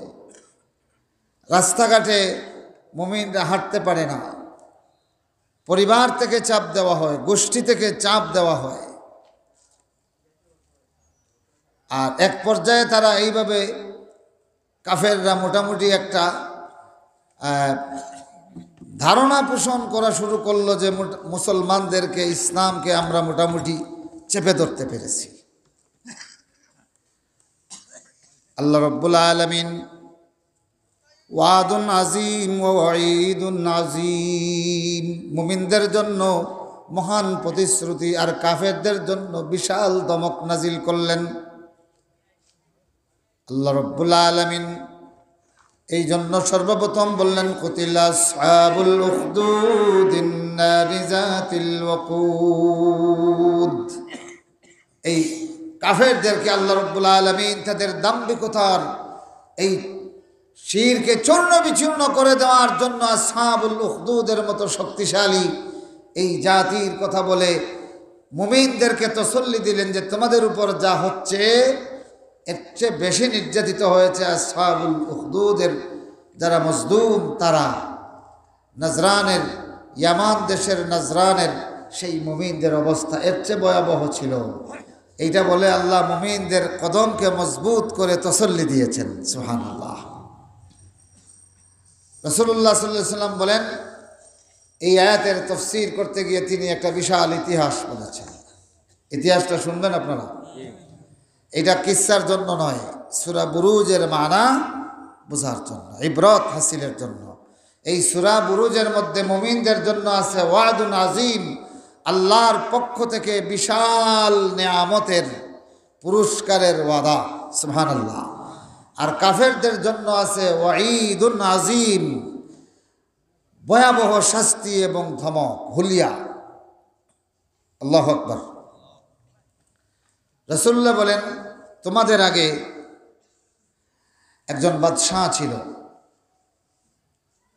রাস্তাঘাটে মুমিনরা হাঁটতে পারে না, পরিবার থেকে চাপ দেওয়া হয়, গোষ্ঠী থেকে চাপ দেওয়া হয়। আর এক পর্যায়ে তারা এইভাবে কাফেররা মোটামুটি একটা ধারণা পোষণ করা শুরু করলো যে মুসলমানদেরকে, ইসলামকে আমরা মোটামুটি চেপে ধরতে পেরেছি। আল্লাহ রাব্বুল আলামিন ওয়াদুন আজিম ওয়া ওয়াঈদুন আজিম, মুমিনদের জন্য মহান প্রতিশ্রুতি আর কাফেরদের জন্য বিশাল দমক নাজিল করলেন। আল্লাহ রাব্বুল আলামিন এই জন্য সর্বপ্রথম বললেন কুতিলা আসহাবুল উখদুদিন নারি যাতিল ওয়াকুদ। এই কাফেরদেরকে আল্লাহ রাব্বুল আলামিন তাদের দাম্ভিকতার এই শিরকে চূর্ণ বিচূর্ণ করে দেওয়ার জন্য আসহাবুল উখদুদের মতো শক্তিশালী এই জাতির কথা বলে মুমিনদেরকে তসল্লি দিলেন যে তোমাদের উপর যা হচ্ছে এর চেয়ে বেশি নির্যাতিত হয়েছে আসহাবুল উখদুদের যারা মজদুম, তারা নজরানের, ইয়ামান দেশের নজরানের সেই মুমিনদের অবস্থা এর চেয়ে ভয়াবহ ছিল। এইটা বলে আল্লাহ মুমিনদের কদমকে মজবুত করে তসল্লি দিয়েছেন। সুবহানাল্লাহ। রাসূলুল্লাহ সাল্লাল্লাহু আলাইহি ওয়াসাল্লাম বলেন, এই আয়াতের তাফসীর করতে গিয়ে তিনি একটা বিশাল ইতিহাস বলেছেন। ইতিহাসটা শুনবেন আপনারা, এটা কিসসার জন্য নয়, সূরা বুরুজের মানা বোঝার জন্য, ইবরত হাসিলের জন্য। এই সূরা বুরুজের মধ্যে মুমিনদের জন্য আছে ওয়াদুন আজিম, আল্লাহর পক্ষ থেকে বিশাল নেয়ামতের পুরস্কারের ওয়াদা, সুবহানাল্লাহ। আর কাফেরদের জন্য আছে ওয়াঈদুন আজিম, ভয়াবহ শাস্তি এবং ধমক, হুলিয়া। আল্লাহু আকবার। রাসূলুল্লাহ বলেন, তোমাদের আগে একজন বাদশাহ ছিল,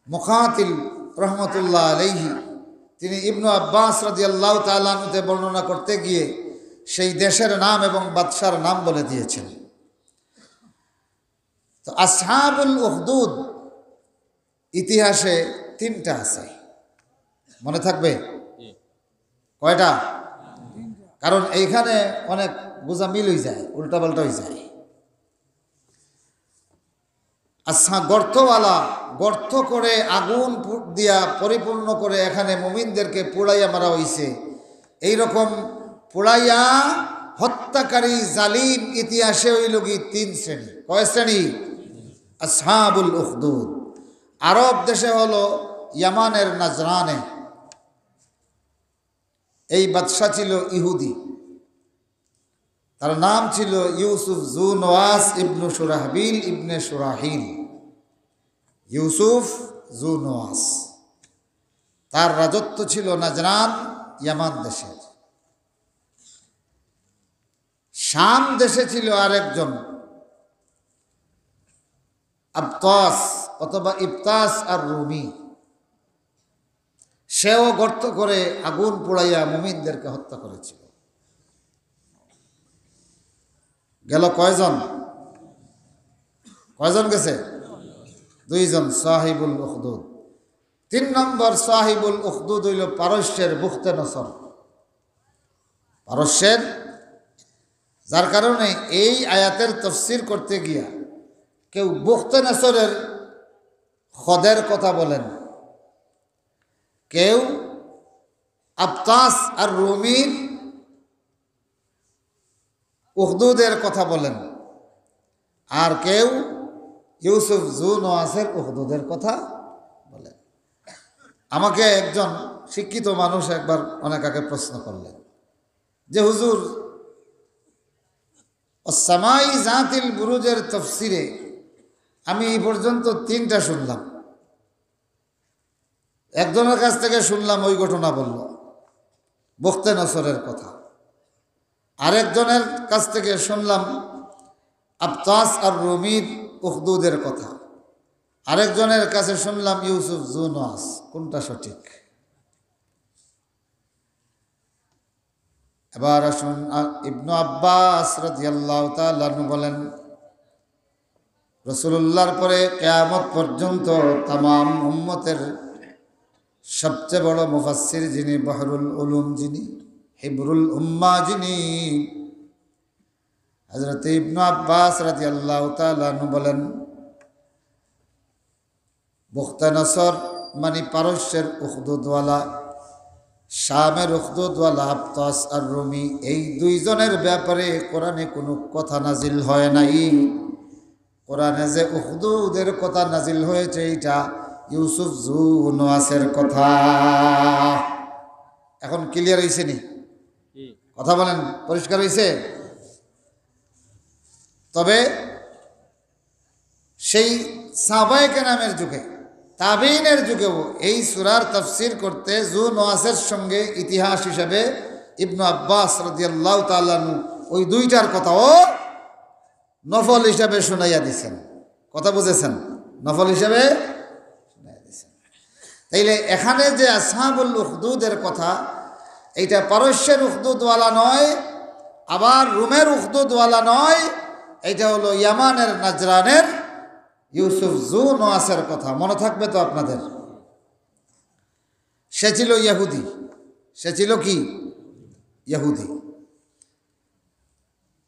মুকাতিল রহমতুল্লাহ আলাইহি। তিনি ইবনু আব্বাস রাদিয়াল্লাহু তাআলা আনহুতে বর্ণনা করতে গিয়ে সেই দেশের নাম এবং বাদশার নাম বলে দিয়েছেন। তো আসহাবুল উখদুদ ইতিহাসে 3টা আছে, মনে থাকবে? কয়টা? কারণ এইখানে অনেক বোঝা মিল হয়ে যায়, উল্টাপাল্টা হয়ে যায়। আচ্ছা, গর্তওয়ালা, গর্ত করে আগুন দিয়া পরিপূর্ণ করে এখানে মুমিনদেরকে পোড়াইয়া মারা হয়েছে। এইরকম পোড়াইয়া হত্যাকারী জালিম ইতিহাসে হইল কি 3 শ্রেণী। কয় শ্রেণী? আসহাবুল উখদুদ। আরব দেশে হলো ইয়ামানের নাজরানে, এই বাদশাহ ছিল ইহুদি, তার নাম ছিল ইউসুফ জু নওয়াস ইবনু সুরাহবিল ইবনে সুরাহিল। ইউসুফ জু নওয়াস। তার রাজত্ব ছিল নাজরান ইয়ামান দেশের। শাম দেশে ছিল আরেকজন আবতাস অথবা ইবতাস আর রুমি। সেও গর্ত করে আগুন পোড়াইয়া মুমিনদেরকে হত্যা করেছিল। গেল কয়জন? কয়জন গেছে? দুইজন, সাহিবুল উখদুদ। 3 নম্বর সাহিবুল উখদুদ হইল পারস্যের বুখতে নসর, পারস্যের। যার কারণে এই আয়াতের তাফসীর করতে গিয়া কেউ বুখতে নসরের খদের কথা বলেন, কেউ আবতাস আর রুমির উখদুদের কথা বলেন, আর কেউ ইউসুফ জু নোয়াসের উখদুদের কথা বলেন। আমাকে একজন শিক্ষিত মানুষ একবার অনেক আগে প্রশ্ন করলেন যে হুজুর, সামাই জাতিল বুরুজের তাফসিরে আমি এই পর্যন্ত 3টা শুনলাম। একজনের কাছ থেকে শুনলাম ওই ঘটনা বলল, বুখতে নসরের কথা। আরেকজনের কাছ থেকে শুনলাম আবতাস আর রুমির উখদুদের কথা। আরেকজনের কাছে শুনলাম ইউসুফ জু নোয়াস। কোনটা সঠিক? এবার আসুন, ইবনু আব্বাস রাদিয়াল্লাহু তাআলা আনহু বলেন, রাসূলুল্লাহর পরে কিয়ামত পর্যন্ত তামাম উম্মতের সবচেয়ে বড় মুফাসসির যিনি, বহরুল উলুম যিনি, হিবরুল উম্মাহ যিনি, হযরত ইবনু আব্বাস রাদিয়াল্লাহু তাআলা আনহু বলেন, বুখতে নসর মানে পারস্যের উখদুদওয়ালা, শামের উখদুদওয়ালা আবতাস আর রুমি, এই 2 জনের ব্যাপারে কোরআনে কোনো কথা নাজিল হয় নাই। কোরআনে যে উখদুদের কথা নাজিল হয়েছে এটা ইউসুফ জু নোয়াসের কথা। এখন ক্লিয়ার হয়েছে নি? কথা বলেন, পরিষ্কার হয়েছে? তবে সেই সাহাবায়ে কেরামের যুগে, তাবিনের যুগেও এই সূরার তাফসীর করতে জু নোয়াসের সঙ্গে ইতিহাস হিসেবে ইবনু আব্বাস রাদিয়াল্লাহু তাআলা আনহু ওই 2টার কথাও নফল হিসাবে শুনাইয়া দিছেন। কথা বুঝেছেন? নফল হিসাবে শুনাইয়া দিছেন। তাইলে এখানে যে আসহাবুল উখদুদের কথা, এইটা পারস্যের উখদুদওয়ালা নয়, আবার রুমের উখদুদওয়ালা নয়, এটা হলো ইয়ামানের নাজরানের ইউসুফ জু নোয়াসের কথা। মনে থাকবে তো আপনাদের? সে ছিল ইহুদি। সে ছিল কি? ইহুদি।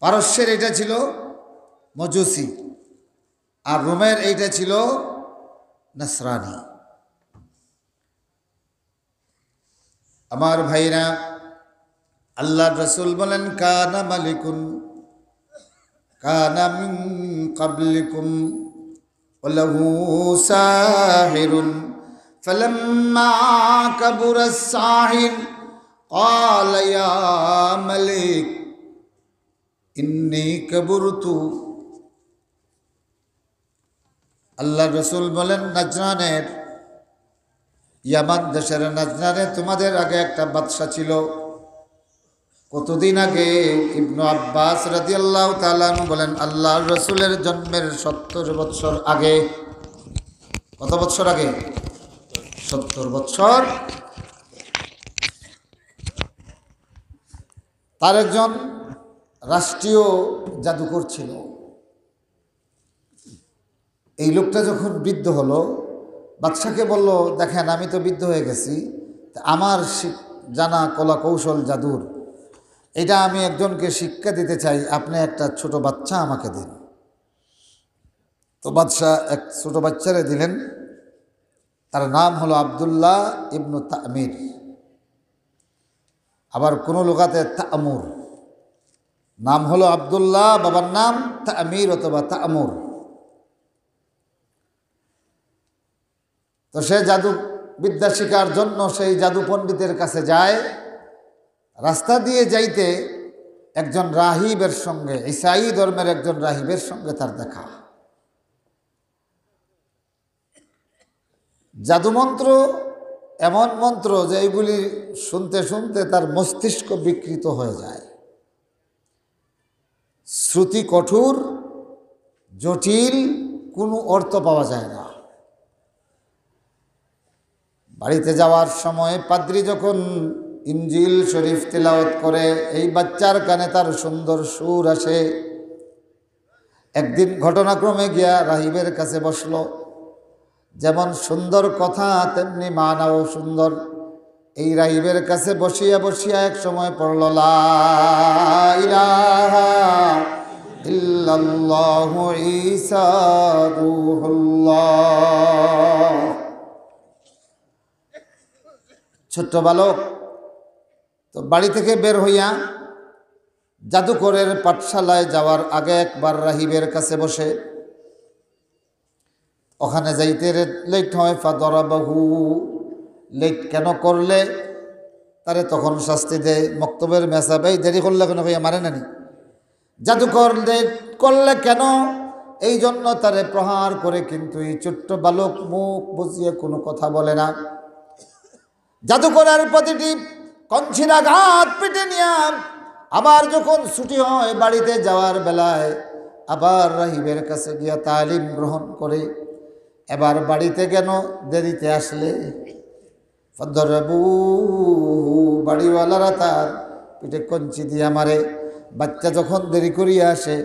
পারস্যের এটা ছিল মজুসি, আর রোমের এইটা ছিল নাসরানি। আমার ভাইরা, আল্লাহ রসুল বলেন, কানা মালিকুন কানা মিন ক্বাবলিকুম ওয়ালাহু সাহিরুন ফালাম্মা কাবুরা সাহির ক্বালা ইয়া মালিক ইন্নী কাবুরতু। আল্লাহ রসুল বলেন, নাজরানের, ইয়ামান দেশের নাজরানে তোমাদের আগে একটা বাদশা ছিল। কতদিন আগে? ইবনু আব্বাস রাদিয়াল্লাহু তাআলা আনহু বলেন, আল্লাহর রসুলের জন্মের 70 বৎসর আগে। কত বৎসর আগে? 70 বৎসর। তার একজন রাষ্ট্রীয় জাদুকর ছিল। এই লোকটা যখন বৃদ্ধ হলো, বাদশাকে বলল, দেখেন আমি তো বৃদ্ধ হয়ে গেছি, আমার জানা কলা কৌশল জাদুর, এটা আমি একজনকে শিক্ষা দিতে চাই, আপনি একটা ছোট বাচ্চা আমাকে দিন। তো বাদশাহ এক ছোট বাচ্চারে দিলেন। তার নাম হলো আব্দুল্লাহ ইবনু তামির, আবার কোনো লোকাতে তামুর। নাম হলো আব্দুল্লাহ, বাবার নাম তামির অথবা তামুর। তো সে জাদু বিদ্যা শিকার জন্য সেই জাদু পণ্ডিতের কাছে যায়। রাস্তা দিয়ে যাইতে একজন রাহিবের সঙ্গে, ঈসাই ধর্মের একজন রাহিবের সঙ্গে তার দেখা। জাদুমন্ত্র এমন মন্ত্র যে এইগুলি শুনতে শুনতে তার মস্তিষ্ক বিকৃত হয়ে যায়। শ্রুতি কঠোর, জটিল, কোনো অর্থ পাওয়া যায় না। বাড়িতে যাওয়ার সময় পাদ্রী যখন ইনজিল শরীফ তেলাওয়াত করে, এই বাচ্চার কানে তার সুন্দর সুর আসে। একদিন ঘটনাক্রমে গিয়া রাহিবের কাছে বসলো। যেমন সুন্দর কথা তেমনি মানাও সুন্দর। এই রাহিবের কাছে বসিয়া বসিয়া এক সময় পড়ল লা ইলাহা ইল্লাল্লাহু ঈসা রূহুল্লাহ। ছোট্ট বালক তো বাড়ি থেকে বের হইয়া জাদুকরের পাঠশালায় যাওয়ার আগে একবার রাহিবের কাছে বসে, ওখানে যাইতে লেট হয়। ফাদরাবাহু, লেট কেন করলে তারে তখন শাস্তি দেয়। মক্তবের মেসাবেই দেরি করলে কেন ভাইয়া মারে নানি, জাদুকর লেট করলে কেন এই জন্য তারে প্রহার করে। কিন্তু এই ছোট্ট বালক মুখ বুঝিয়ে কোনো কথা বলে না। জাদুকরের প্রতিটি কঞ্চির আঘাত পিটে নিয়ে আবার যখন ছুটি হয় বাড়িতে যাওয়ার বেলায় আবার রাহিবের কাছে গিয়া তালিম গ্রহণ করে। এবার বাড়িতে কেন দেরিতে আসলে? ফদরাবু, বাড়িওয়ালারা তার পিঠে কঞ্চি দিয়া মারে। বাচ্চা যখন দেরি করিয়া আসে,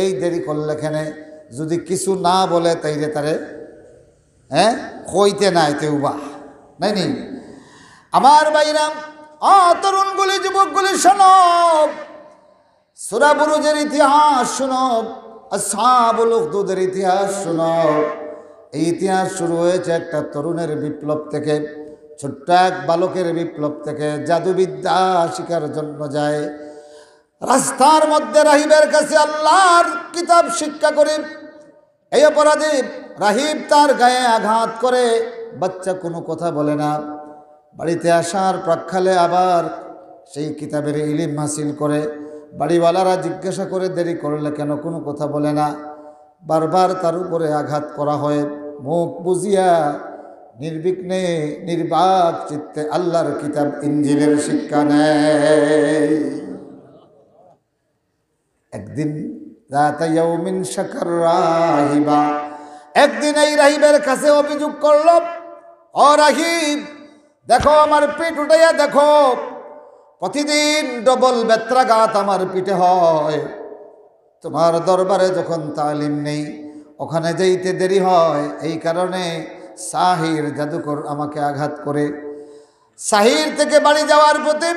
এই দেরি করলে এখানে যদি কিছু না বলে তাইলে তারে কইতে নাই তেউবা নাই নি। আমার বাইরাম তরুণগুলি, যুবকগুলি শোনো, সূরা বুরুজের ইতিহাস শোনো, আসহাবুল উখদুদের ইতিহাস শোনো। এই ইতিহাস শুরু হয়েছে একটা তরুণের বিপ্লব থেকে, ছোট্ট এক বালকের বিপ্লব থেকে। জাদুবিদ্যা শিকার জন্য যায় রাস্তার মধ্যে রাহিবের কাছে আল্লাহর কিতাব শিক্ষা করে। এই অপরাধী রাহিব তার গায়ে আঘাত করে, বাচ্চা কোনো কথা বলে না। বাড়িতে আসার প্রাক্কালে আবার সেই কিতাবের ইলিম হাসিল করে। বাড়িওয়ালারা জিজ্ঞাসা করে দেরি করলে কেন, কোনো কথা বলে না। বারবার তার উপরে আঘাত করা হয়। মুখ বুঝিয়া নির্বিঘ্নে নির্বাক চিত্তে আল্লাহর কিতাব ইনজিলের শিক্ষা নেয়। একদিন রাতায়াউমিন শাকার রাহিবা, একদিন এই রাহিবের কাছে অভিযোগ করল, ও রাহিব দেখো আমার পিঠ উঠাইয়া দেখো, প্রতিদিন ডবল বেত্রাঘাত আমার পিঠে হয়। তোমার দরবারে যখন তালিম নেই, ওখানে যাইতে দেরি হয়। এই কারণে সাহির জাদুকর আমাকে আঘাত করে। সাহির থেকে বাড়ি যাওয়ার পথে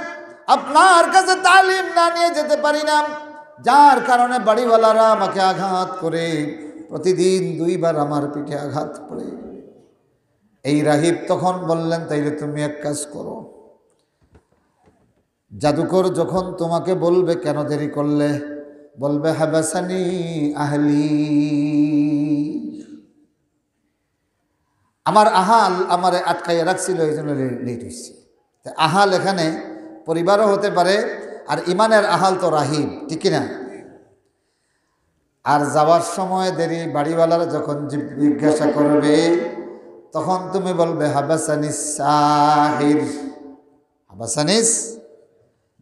আপনার কাছে তালিম না নিয়ে যেতে পারি না, যার কারণে বাড়িওয়ালারা আমাকে আঘাত করে। প্রতিদিন 2 বার আমার পিঠে আঘাত পড়ে। এই রাহিব তখন বললেন, তাইলে তুমি এক কাজ করো, জাদুকর যখন তোমাকে বলবে কেন দেরি করলে, বলবে হাবাসানি আহলি, আমার আহাল আমারে আটকাইয়া রাখছিল, এই জন্য লেট হয়েছে। আহাল এখানে পরিবারও হতে পারে, আর ইমানের আহাল তো রাহিব, ঠিক না? আর যাওয়ার সময় দেরি, বাড়িওয়ালারা যখন জিজ্ঞাসা করবে তখন তুমি বলবে হাবাসানিস সাহির, হাবাসানিস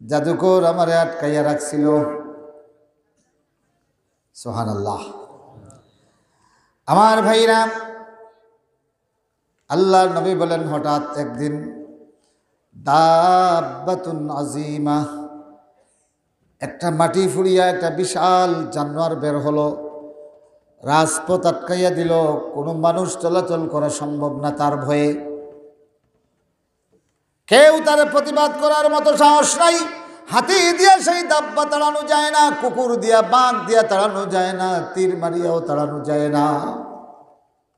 জাদুকর আমারে আটকাইয়া রাখছিল। সুবহানাল্লাহ। আমার ভাইরা, আল্লাহর নবী বলেন, হঠাৎ একদিন দাব্বাতুন আজিমা, একটা মাটি ফুড়িয়া একটা বিশাল জানোয়ার বের হলো, রাজপথ আটকাইয়া দিল। কোনো মানুষ চলাচল করা সম্ভব না তার ভয়ে। কেউ তার প্রতিবাদ করার মতো সাহস নাই। হাতি দিয়া সেই দাব্বা তাড়ানো যায় না, কুকুর দিয়া বাঘ দিয়া তাড়ানো যায় না, তীর মারিয়াও তাড়ানো যায় না।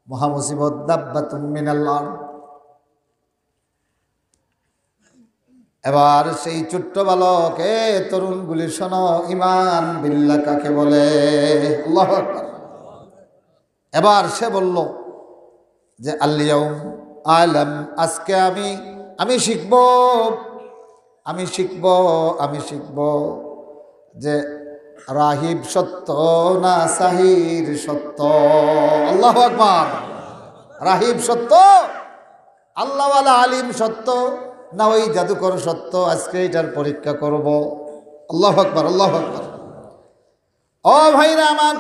মহামুসিবত, দাব্বাতুন মিনাল্লাহ। এবার সেই ছোট্ট বালক, তরুণগুলি শোনো, ঈমান বিল্লাহ কাকে বলে? আল্লাহু আকবার। এবার সে বলল যে আল-ইয়াউম আলাম, আজকে আমি শিখব, আমি শিখব, আমি শিখব যে রাহিব সত্য না সাহির সত্য। আল্লাহু আকবার। রাহিব সত্য আল্লাহওয়ালা আলিম সত্য না ওই জাদুকর সত্য, আজকে এটার পরীক্ষা করব। আল্লাহু আকবার, আল্লাহু আকবার। ও ভাইরা আমার,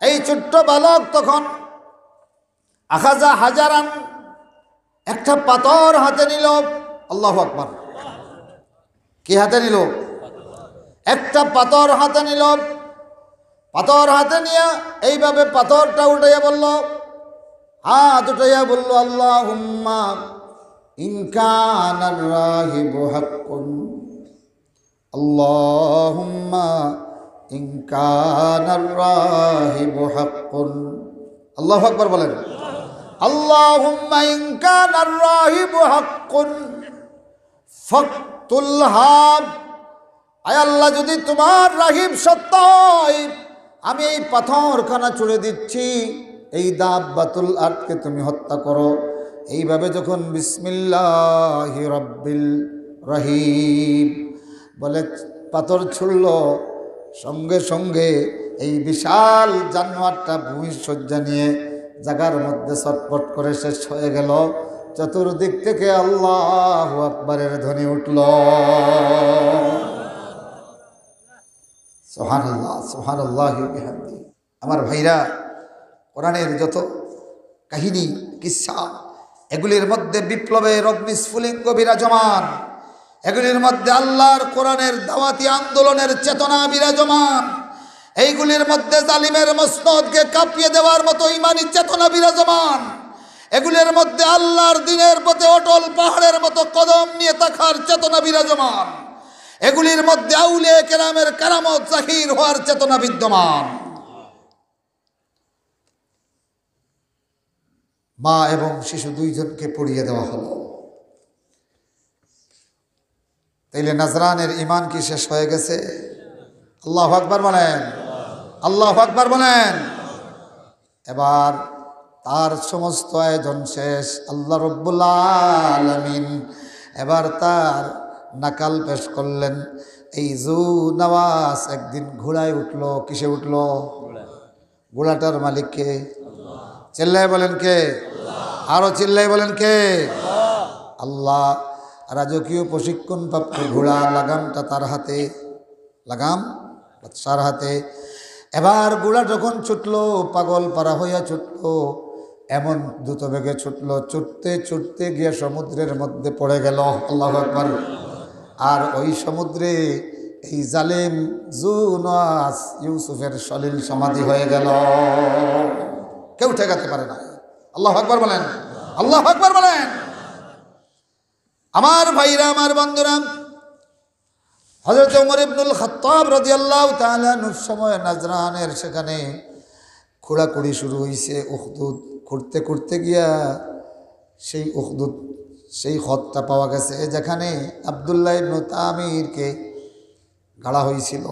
এই ছোট্ট বালক তখন আখাজা হাজারান, একটা পাথর হাতে নিল। আল্লাহু আকবার। কি হাতে নিল? একটা পাথর হাতে নিল। পাথর হাতে নিয়ে এইভাবে পাথরটা উঠাইয়া বলল, হাত উঠাইয়া বলল, আল্লাহুম্মা ইন কানার রাহিবু হাক্কুন, আল্লাহুম্মা ইন কানার রাহিবু হাক্কুন। আল্লাহু আকবার বলেন। আল্লাহুম্মা ইন কানার রাহিবু হাক্কুন ফাকতুল হাব। আয় আল্লাহ, যদি তোমার রাহিব সত্য হয়, আমি এই পাথরখানা ছুড়ে দিচ্ছি, এই দাব্বাতুল আরদকে তুমি হত্যা করো। এইভাবে যখন বিসমিল্লাহি রাব্বিল রহিম বলে পাথর ছুড়ল, সঙ্গে সঙ্গে এই বিশাল জানোয়ারটা ভূমির শয্যা নিয়ে জায়গার মধ্যে ছটফট করে শেষ হয়ে গেল। চতুর্দিক থেকে আল্লাহু আকবারের ধ্বনি উঠল। সুবহানাল্লাহ, সুবহানাল্লাহি ওয়া বিহামদিহি। আমার ভাইরা, কোরআনের যত কাহিনী কিসসা, এগুলির মধ্যে বিপ্লবের অগ্নিস্ফুলিঙ্গ বিরাজমান, এগুলির মধ্যে আল্লাহর কোরআনের দাওয়াতি আন্দোলনের চেতনা বিরাজমান, এইগুলির মধ্যে জালিমের মসনদকে কাঁপিয়ে দেওয়ার মতো ইমানি চেতনা বিরাজমান, এগুলির মধ্যে আল্লাহর দ্বীনের পথে অটল পাহাড়ের মতো কদম নিয়ে থাকার চেতনা বিরাজমান, এগুলির মধ্যে আউলিয়া কেরামের কারামত জাহির হওয়ার চেতনা বিদ্যমান। মা এবং শিশু দুইজনকে পুড়িয়ে দেওয়া হলো। তাইলে নাজরানের ইমান কি শেষ হয়ে গেছে? আল্লাহু আকবার বলেন, আল্লাহু আকবার বলেন। এবার তার সমস্ত আয়োজন শেষ। আল্লাহ রব্বুল আলামিন এবার তার নাকাল পেশ করলেন। এই জু নওয়াজ একদিন ঘোড়ায় উঠলো। কিসে উঠলো? ঘোড়াটার মালিক কে? চিল্লায় বলেন কে? আরো চিল্লায় বলেন কে? আল্লাহ। রাজকীয় প্রশিক্ষণপ্রাপ্ত ঘোড়া, লাগামটা তার হাতে, লাগাম বাদশার হাতে। এবার ঘোড়া যখন ছুটলো, পাগল পারা হইয়া ছুটলো, এমন দ্রুত বেগে ছুটলো, ছুটতে ছুটতে গিয়ে সমুদ্রের মধ্যে পড়ে গেল। আল্লাহু আকবার। আর ওই সমুদ্রে এই জালেম জুনওয়াস ইউসুফের সলিল সমাধি হয়ে গেল। কেউ ঠেকাতে পারে না। আল্লাহু আকবার বলেন, আল্লাহু আকবার বলেন। আমার ভাইরা, আমার বন্ধুরা, হযরত ওমর ইবনুল খাত্তাব রাদিয়াল্লাহু তাআলা আনহুর সময় নাজরানের সেখানে খোঁড়াখুড়ি শুরু হয়েছে। উখদুদ খুঁড়তে খুঁড়তে গিয়া সেই উখদুদ, সেই খতটা পাওয়া গেছে যেখানে আব্দুল্লাহ ইবনে তামিরকে গাড়া হয়েছিল।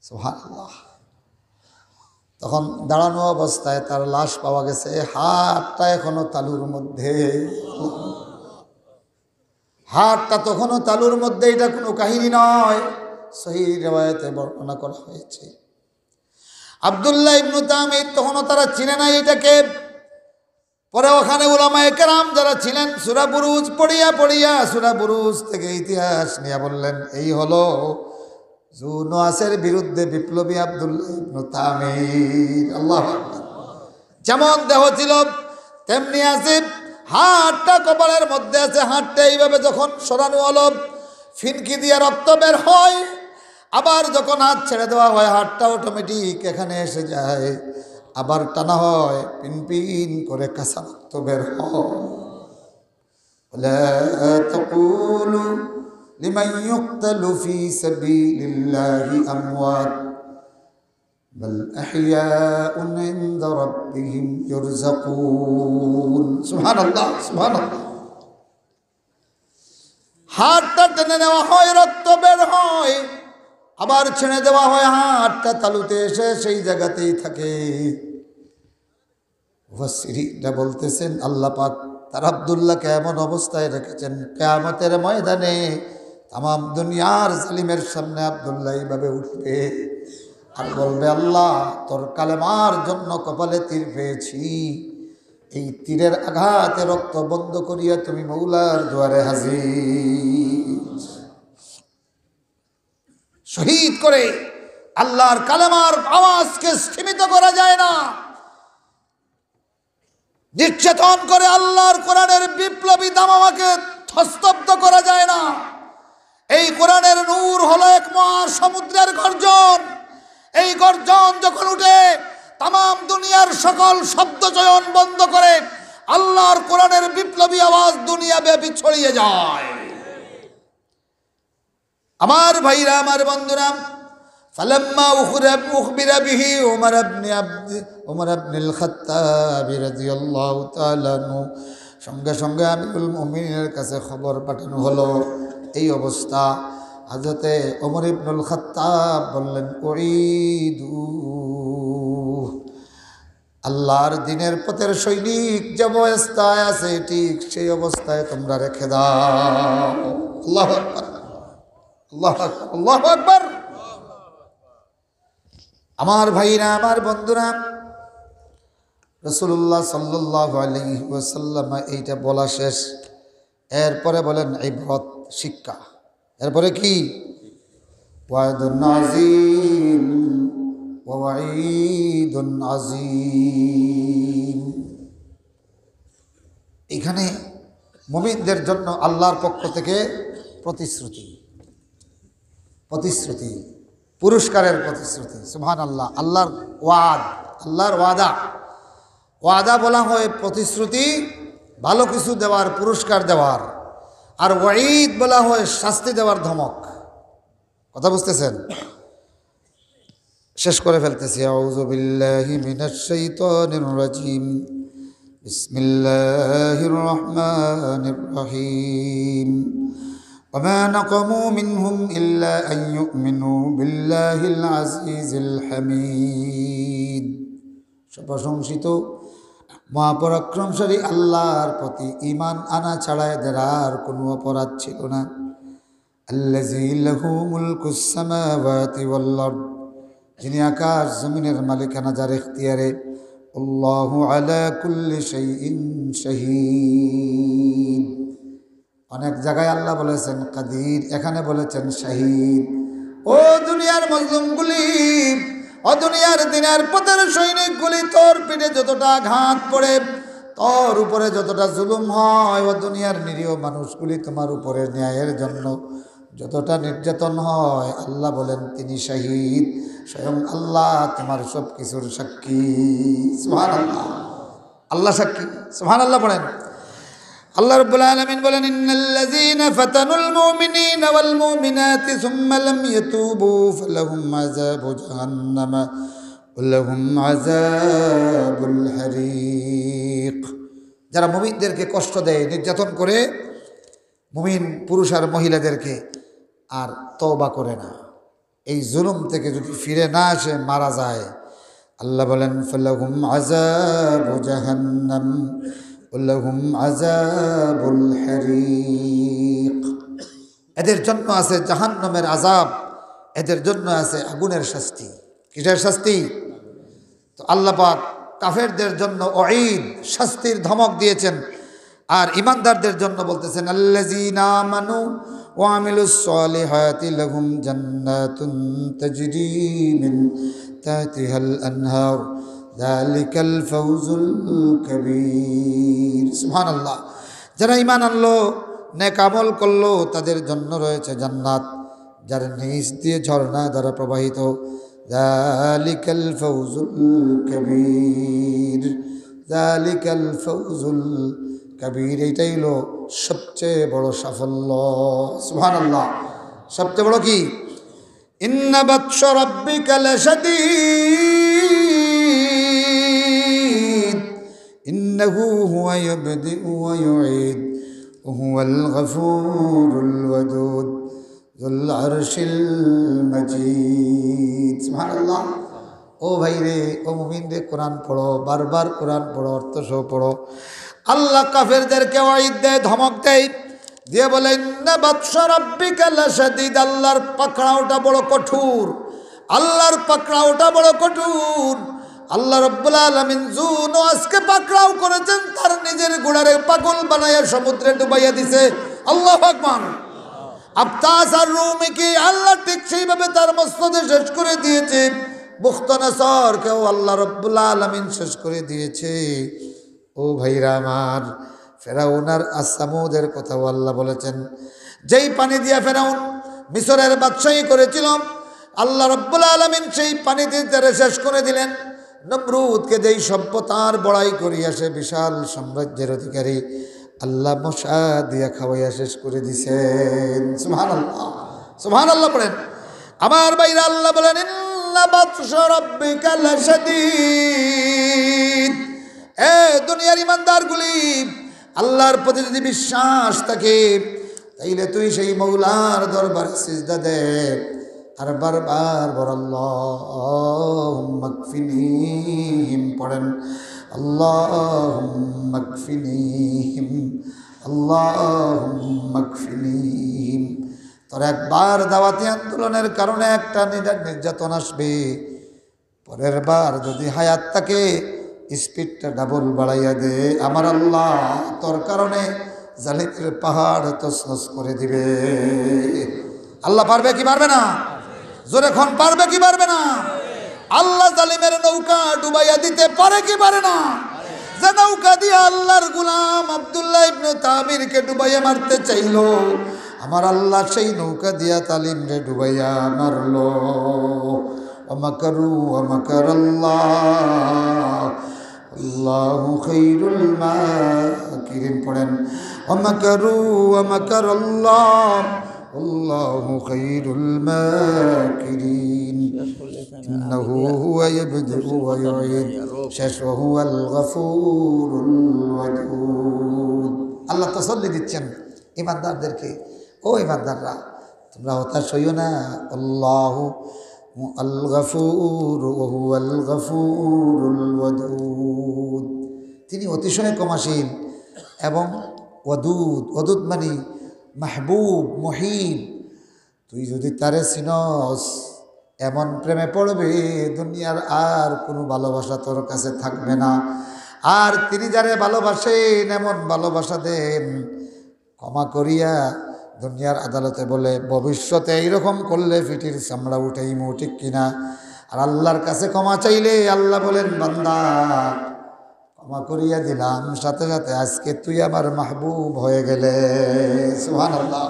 সুবহানাল্লাহ। তখন দাঁড়ানো অবস্থায় তার লাশ পাওয়া গেছে। হাতটা এখনো তালুর মধ্যে, হাতটা তখনও তালুর মধ্যে। এটা কোনো কাহিনী নয়, সহিহ রিওয়ায়াতে বর্ণনা করা হয়েছে। আব্দুল্লাহ ইবনে তামির তখনও তারা চিনে নাই এটাকে। পরে ওখানে উলামায়ে কেরাম যারা ছিলেন সূরা বুরুজ পড়িয়া পড়িয়া সূরা বুরুজ থেকে ইতিহাস নিয়ে বললেন, এই হলো জুনওয়াসের বিরুদ্ধে বিপ্লবী আব্দুল্লাহ ইবনে তামির। আল্লাহু আকবার। যেমন দেহ ছিল তেমনি আছে, হাতটা কপালের মধ্যে আছে। হাতটা এইভাবে যখন সরানো হলো, ফিনকি দিয়ে রক্ত বের হয়। আবার যখন হাত ছেড়ে দেওয়া হয়, হাতটা অটোমেটিক এখানে এসে যায়। আবার টানা হয়, পিন পিন করে কাঁচা রক্ত বের হয়। লা তাকুলু লিমান ইউকতালু ফি সাবিলিল্লাহি আমওয়াত বাল আহইয়াউন ইনদা রাব্বিহিম ইরযাকুন। সুবহানাল্লাহ, সুবহানাল্লাহ। হাতটা টেনে নেওয়া হয়, রক্ত বের হয়, আবার ছেড়ে দেওয়া হয়। হাতটা তালুতে এসে সেই জায়গাতেই থাকে। মুফাসসিরিনরা বলতেছেন, আল্লাহ পাক তার আব্দুল্লাহকে এমন অবস্থায় রেখেছেন, কিয়ামতের ময়দানে তামাম দুনিয়ার জালিমের সামনে আব্দুল্লাহ এইভাবে উঠবে আর বলবে, আল্লাহ তোর কালেমার জন্য কপালে তীর পেয়েছি, এই তীরের আঘাতে রক্ত বন্ধ করিয়া তুমি মৌলার দুয়ারে হাজির। শহীদ করে আল্লাহর কালেমার আওয়াজকে স্থিমিত করা যায় না, নির্যাতন করে আল্লাহর কোরআনের বিপ্লবী দামামাকে স্তব্ধ করা যায় না। এই কোরআনের নূর হলো এক মহাসমুদ্রের গর্জন। এই গর্জন যখন উঠে তামাম দুনিয়ার সকল শব্দচয়ন বন্ধ করে আল্লাহর কোরআনের বিপ্লবী আওয়াজ দুনিয়া ব্যাপী ছড়িয়ে যায়। আমার ভাইরা, আমার বন্ধুরা, ফালাম্মা উখবিরা বিহি ওমর ইবনুল খাত্তাব রাদিয়াল্লাহু তাআলা আনহু, সঙ্গে সঙ্গে আমিরুল মুমিনের কাছে খবর পাঠানো হলো এই অবস্থা। হযরতে ওমর ইবনুল খাত্তাব বললেন, উঈদু, আল্লাহর দ্বীনের পথের সৈনিক যে অবস্থায় আছে ঠিক সেই অবস্থায় তোমরা রেখে দাও। আল্লাহু আকবার, আল্লাহু আকবার, আল্লাহু আকবার। আমার ভাইরা, আমার বন্ধুরা, রাসূলুল্লাহ সাল্লাল্লাহু আলাইহি ওয়াসাল্লাম এইটা বলা শেষ। এরপরে বলেন ইবরত, শিক্ষা। এরপরে কি? ওয়াদুন আযীম ওয়া ওয়াঈদুন আযীম। এখানে মুমিনদের জন্য আল্লাহর পক্ষ থেকে প্রতিশ্রুতি, প্রতিশ্রুতি, পুরস্কারের প্রতিশ্রুতি। সুবহানাল্লাহ। আল্লাহর ওয়াদ, আল্লাহর ওয়াদা। ওয়াদা বলা হয় প্রতিশ্রুতি, ভালো কিছু দেওয়ার, পুরস্কার দেওয়ার। আর ওয়াঈদ বলা হয় শাস্তি দেওয়ার, ধমক। কথা বুঝতেছেন? শেষ করে ফেলতেছি। আউযু বিল্লাহি মিনাশ শাইতানির রাজীম। বিসমিল্লাহির রহমানির রহিম। وما نقموا منهم إلا أن يؤمنوا بالله العزيز الحميد। প্রশংসিত মহাপরাক্রমশালী আল্লাহর প্রতি ঈমান আনা ছাড়া এদের আর কোনো অপরাধ ছিল না। আল্লাযী লাহু মুলকুস সামাওয়াতি ওয়াল আরদ, যিনি আকাশ জমিনের মালিকানা যার ইখতিয়ারে। আল্লাহু আলা কুল্লি শাইইন শাহীদ। অনেক জায়গায় আল্লাহ বলেছেন কাদির, এখানে বলেছেন শাহীদ। ও দুনিয়ার মজলুমগুলি, ও দুনিয়ার দিনের পথের সৈনিকগুলি, তোর পিঠে যতটা আঘাত পড়ে, তোর উপরে যতটা জুলুম হয়, ও দুনিয়ার নিরীহ মানুষগুলি তোমার উপরে ন্যায়ের জন্য যতটা নির্যাতন হয়, আল্লাহ বলেন তিনি শাহীদ। স্বয়ং আল্লাহ তোমার সব কিছুর সাক্ষী। সুবহানাল্লাহ। আল্লাহ সাক্ষী। সুবহানাল্লাহ বলেন। আল্লাহ রাব্বুল আলামিন বলেন, ইন্নাল্লাযীনা ফাতানুল মুমিনিনা ওয়াল মুমিনাতি সুম্মা লাম ইয়াতুবু ফালাহুম আযাবু জাহান্নাম ওয়া লাহুম আযাবুল হারিক। যারা মুমিনদেরকে কষ্ট দেয়, নির্যাতন করে, মুমিন পুরুষ আর মহিলাদেরকে, আর তওবা করে না, এই জুলুম থেকে যদি ফিরে না আসে, মারা যায়, আল্লাহ বলেন ফালাহুম আযাবু জাহান্নাম লাহুম আযাবুল হারিক। এদের জন্য আছে জাহান্নামের আযাব, এদের জন্য আছে আগুনের শাস্তি। কিসের শাস্তি? তো আল্লাহ পাক কাফেরদের জন্য ওয়াঈদ, শাস্তির ধমক দিয়েছেন। আর ঈমানদারদের জন্য বলতেছেন আল্লাযীনা আমানু ওয়া আমিলুস সালিহাতি লাহুম জান্নাতুন তাজরি মিন তাহতিহাল আনহার যালিকাল ফাওজুল কাবীর। সুবহানাল্লাহ। যারা ঈমান আনলো, নেক আমল করলো, তাদের জন্য রয়েছে জান্নাত, যার নিচ দিয়ে ঝর্ণা দ্বারা প্রবাহিত। যালিকাল ফাওজুল কাবীর, যালিকাল ফাওজুল কাবীর। এইটাই হলো সবচেয়ে বড় সাফল্য। সুবহানাল্লাহ। সবচেয়ে বড় কি? ইন্না বাতশা রাব্বিকা লাশাদীদ ইন্নাহু হুয়া ইয়াবদিউ ওয়া ইউঈদ ওয়া হুয়াল গফুরুল ওয়াদুদ যুল আরশিল মাজিদ। সুবহানাল্লাহ। ও ভাই রে, ও মুমিন রে, কোরআন পড়ো, বারবার কোরআন পড়ো, অর্থ সহ পড়ো। আল্লাহ কাফেরদেরকে ওয়াঈদ দেয়, ধমক দেয়, দিয়ে বলে ইন্না বাতশা রাব্বিকা লাশাদীদ। আল্লাহর পাকড়াওটা বড় কঠোর, আল্লাহর পাকড়াওটা বড় কঠোর। আল্লাহ রাব্বুল আলামিন জুনও আজকে পাকড়াও করেছেন, তার নিজের ঘোড়ারে পাগল বানায়া সমুদ্রে ডুবাইয়া দিছে। আল্লাহু আকবার। আবতাস আর রুমিকে আল্লাহ ঠিক সেইভাবে তার মস্তদে শেষ করে দিয়েছে। বুখতানাসরকেও আল্লাহ রাব্বুল আলামিন শেষ করে দিয়েছে। ও ভাইরা আমার, ফেরাউন আর আসামুদের কথাও আল্লাহ বলেছেন। যেই পানি দিয়া ফেরাউন মিশরের বাদশাহী করেছিল, আল্লাহ রাব্বুল আলামিন সেই পানিতে তারে শেষ করে দিলেন। নমরুদকে যেই সভ্যতার বড়াই করিয়া সে বিশাল সাম্রাজ্যের অধিকারী, আল্লাহ মশা দিয়া খাওয়াইয়া শেষ করে দিছেন। সুবহানাল্লাহ, সুবহানাল্লাহ পড়েন। আমার ভাইরা, আল্লাহ বলেন ইন্না বাতশা রাব্বিকা লাশাদীদ। এ দুনিয়ার ইমানদারগুলি, আল্লাহর প্রতি যদি বিশ্বাস থাকে, তাইলে তুই সেই মৌলার দরবারে সিজদা দে আর বারবার বল আল্লাহুম্মা কফিনিহিম পড়েন, আল্লাহুম্মা কফিনিহিম, আল্লাহুম্মা কফিনিহিম। তোর একবার দাওয়াতি আন্দোলনের কারণে একটা নির্যাতন আসবে, পরের বার যদি হায়াত থাকে স্পিডটা ডাবল বাড়াইয়া দে, আমার আল্লাহ তোর কারণে জালিমের পাহাড় তছনছ করে দিবে। আল্লাহ পারবে কি পারবে না? জোরে খন পারবে কি পারবে না? আল্লাহ জালিমের নৌকা ডুবাইয়া দিতে পারে কি পারে না? যে নৌকা দিয়ে আল্লাহর গোলাম আব্দুল্লাহ ইবনে তামিরকে ডুবাইয়া মারতে চাইল, আমার আল্লাহ সেই নৌকা দিয়া তালিম রে ডুবাইয়া মারলো। ওয়ামাকারু ওয়ামাকারাল্লাহ আল্লাহু খায়রুল মাকিরিন পড়েন, ওয়ামাকারু ওয়ামাকারাল্লাহ আল্লাহু খায়রুল মাকিরিন। ইন্নাহু হুয়া ইয়াবদিউ ওয়া ইউঈদ শেষ ওয়া হুয়াল গফুরুল ওয়াদুদ। আল্লাহ তাসাল্লি দিচ্ছেন ইমানদারদেরকে। ও ইমানদাররা, তোমরা হতাশ হইও না। আল্লাহু আল গফুর ওয়া হুয়াল গফুরুল ওয়াদুদ। তিনি অতিশয় ক্ষমাশীল এবং ওয়াদুদ। ওয়াদুদ মানে মাহবুব, মহিব। তুই যদি তারে চিনস, এমন প্রেমে পড়বে দুনিয়ার আর কোনো ভালোবাসা তোর কাছে থাকবে না। আর তিনি যারে ভালোবাসেন এমন ভালোবাসা দেন, ক্ষমা করিয়া দুনিয়ার আদালতে বলে ভবিষ্যতে এইরকম করলে ফিটির চামড়া উঠাইমু, ঠিক কিনা? আর আল্লাহর কাছে ক্ষমা চাইলে আল্লাহ বলেন বান্দা ক্ষমা করিয়া দিলাম, সাথে সাথে আজকে তুই আমার মাহবুব হয়ে গেলে। সুবহানাল্লাহ।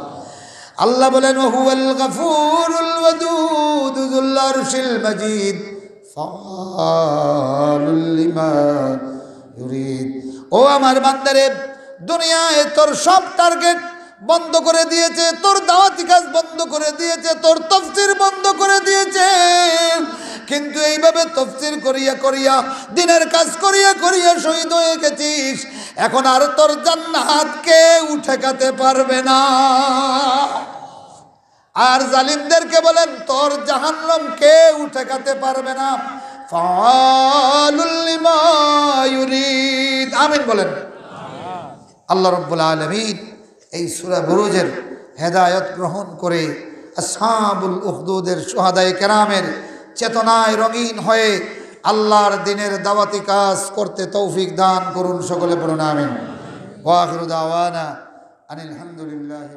আল্লাহ বলেন হুয়াল গফুরুল ওয়াদুদ যুল আরশিল মাজিদ ফাআলুল লিমা ইউরিদ। ও আমার বান্দারে, দুনিয়ায় তোর সব টার্গেট বন্ধ করে দিয়েছে, তোর দাওয়াতি কাজ বন্ধ করে দিয়েছে, তোর তাফসীর বন্ধ করে দিয়েছে, কিন্তু এইভাবে তাফসীর করিয়া করিয়া দিনের কাজ করিয়া করিয়া শহীদ হয়ে গেছিস। এখন আর তোর জান্নাত কেউ ঠেকাতে পারবে না। আর জালিমদেরকে বলেন তোর জাহান্নাম কেউ ঠেকাতে পারবে না। ফাআলুল লিমা ইউরিদ। আমিন বলেন। আল্লাহ রাব্বুল আলামিন এই সূরা বুরুজের হেদায়েত গ্রহণ করে আসহাবুল উখদুদের শুহাদায়ে কেরামের চেতনায় রঙিন হয়ে আল্লাহর দ্বীনের দাওয়াতি কাজ করতে তৌফিক দান করুন। সকলে বলুন আমিন। ওয়া আখিরু দাওয়ানা আনিল হামদুলিল্লাহি।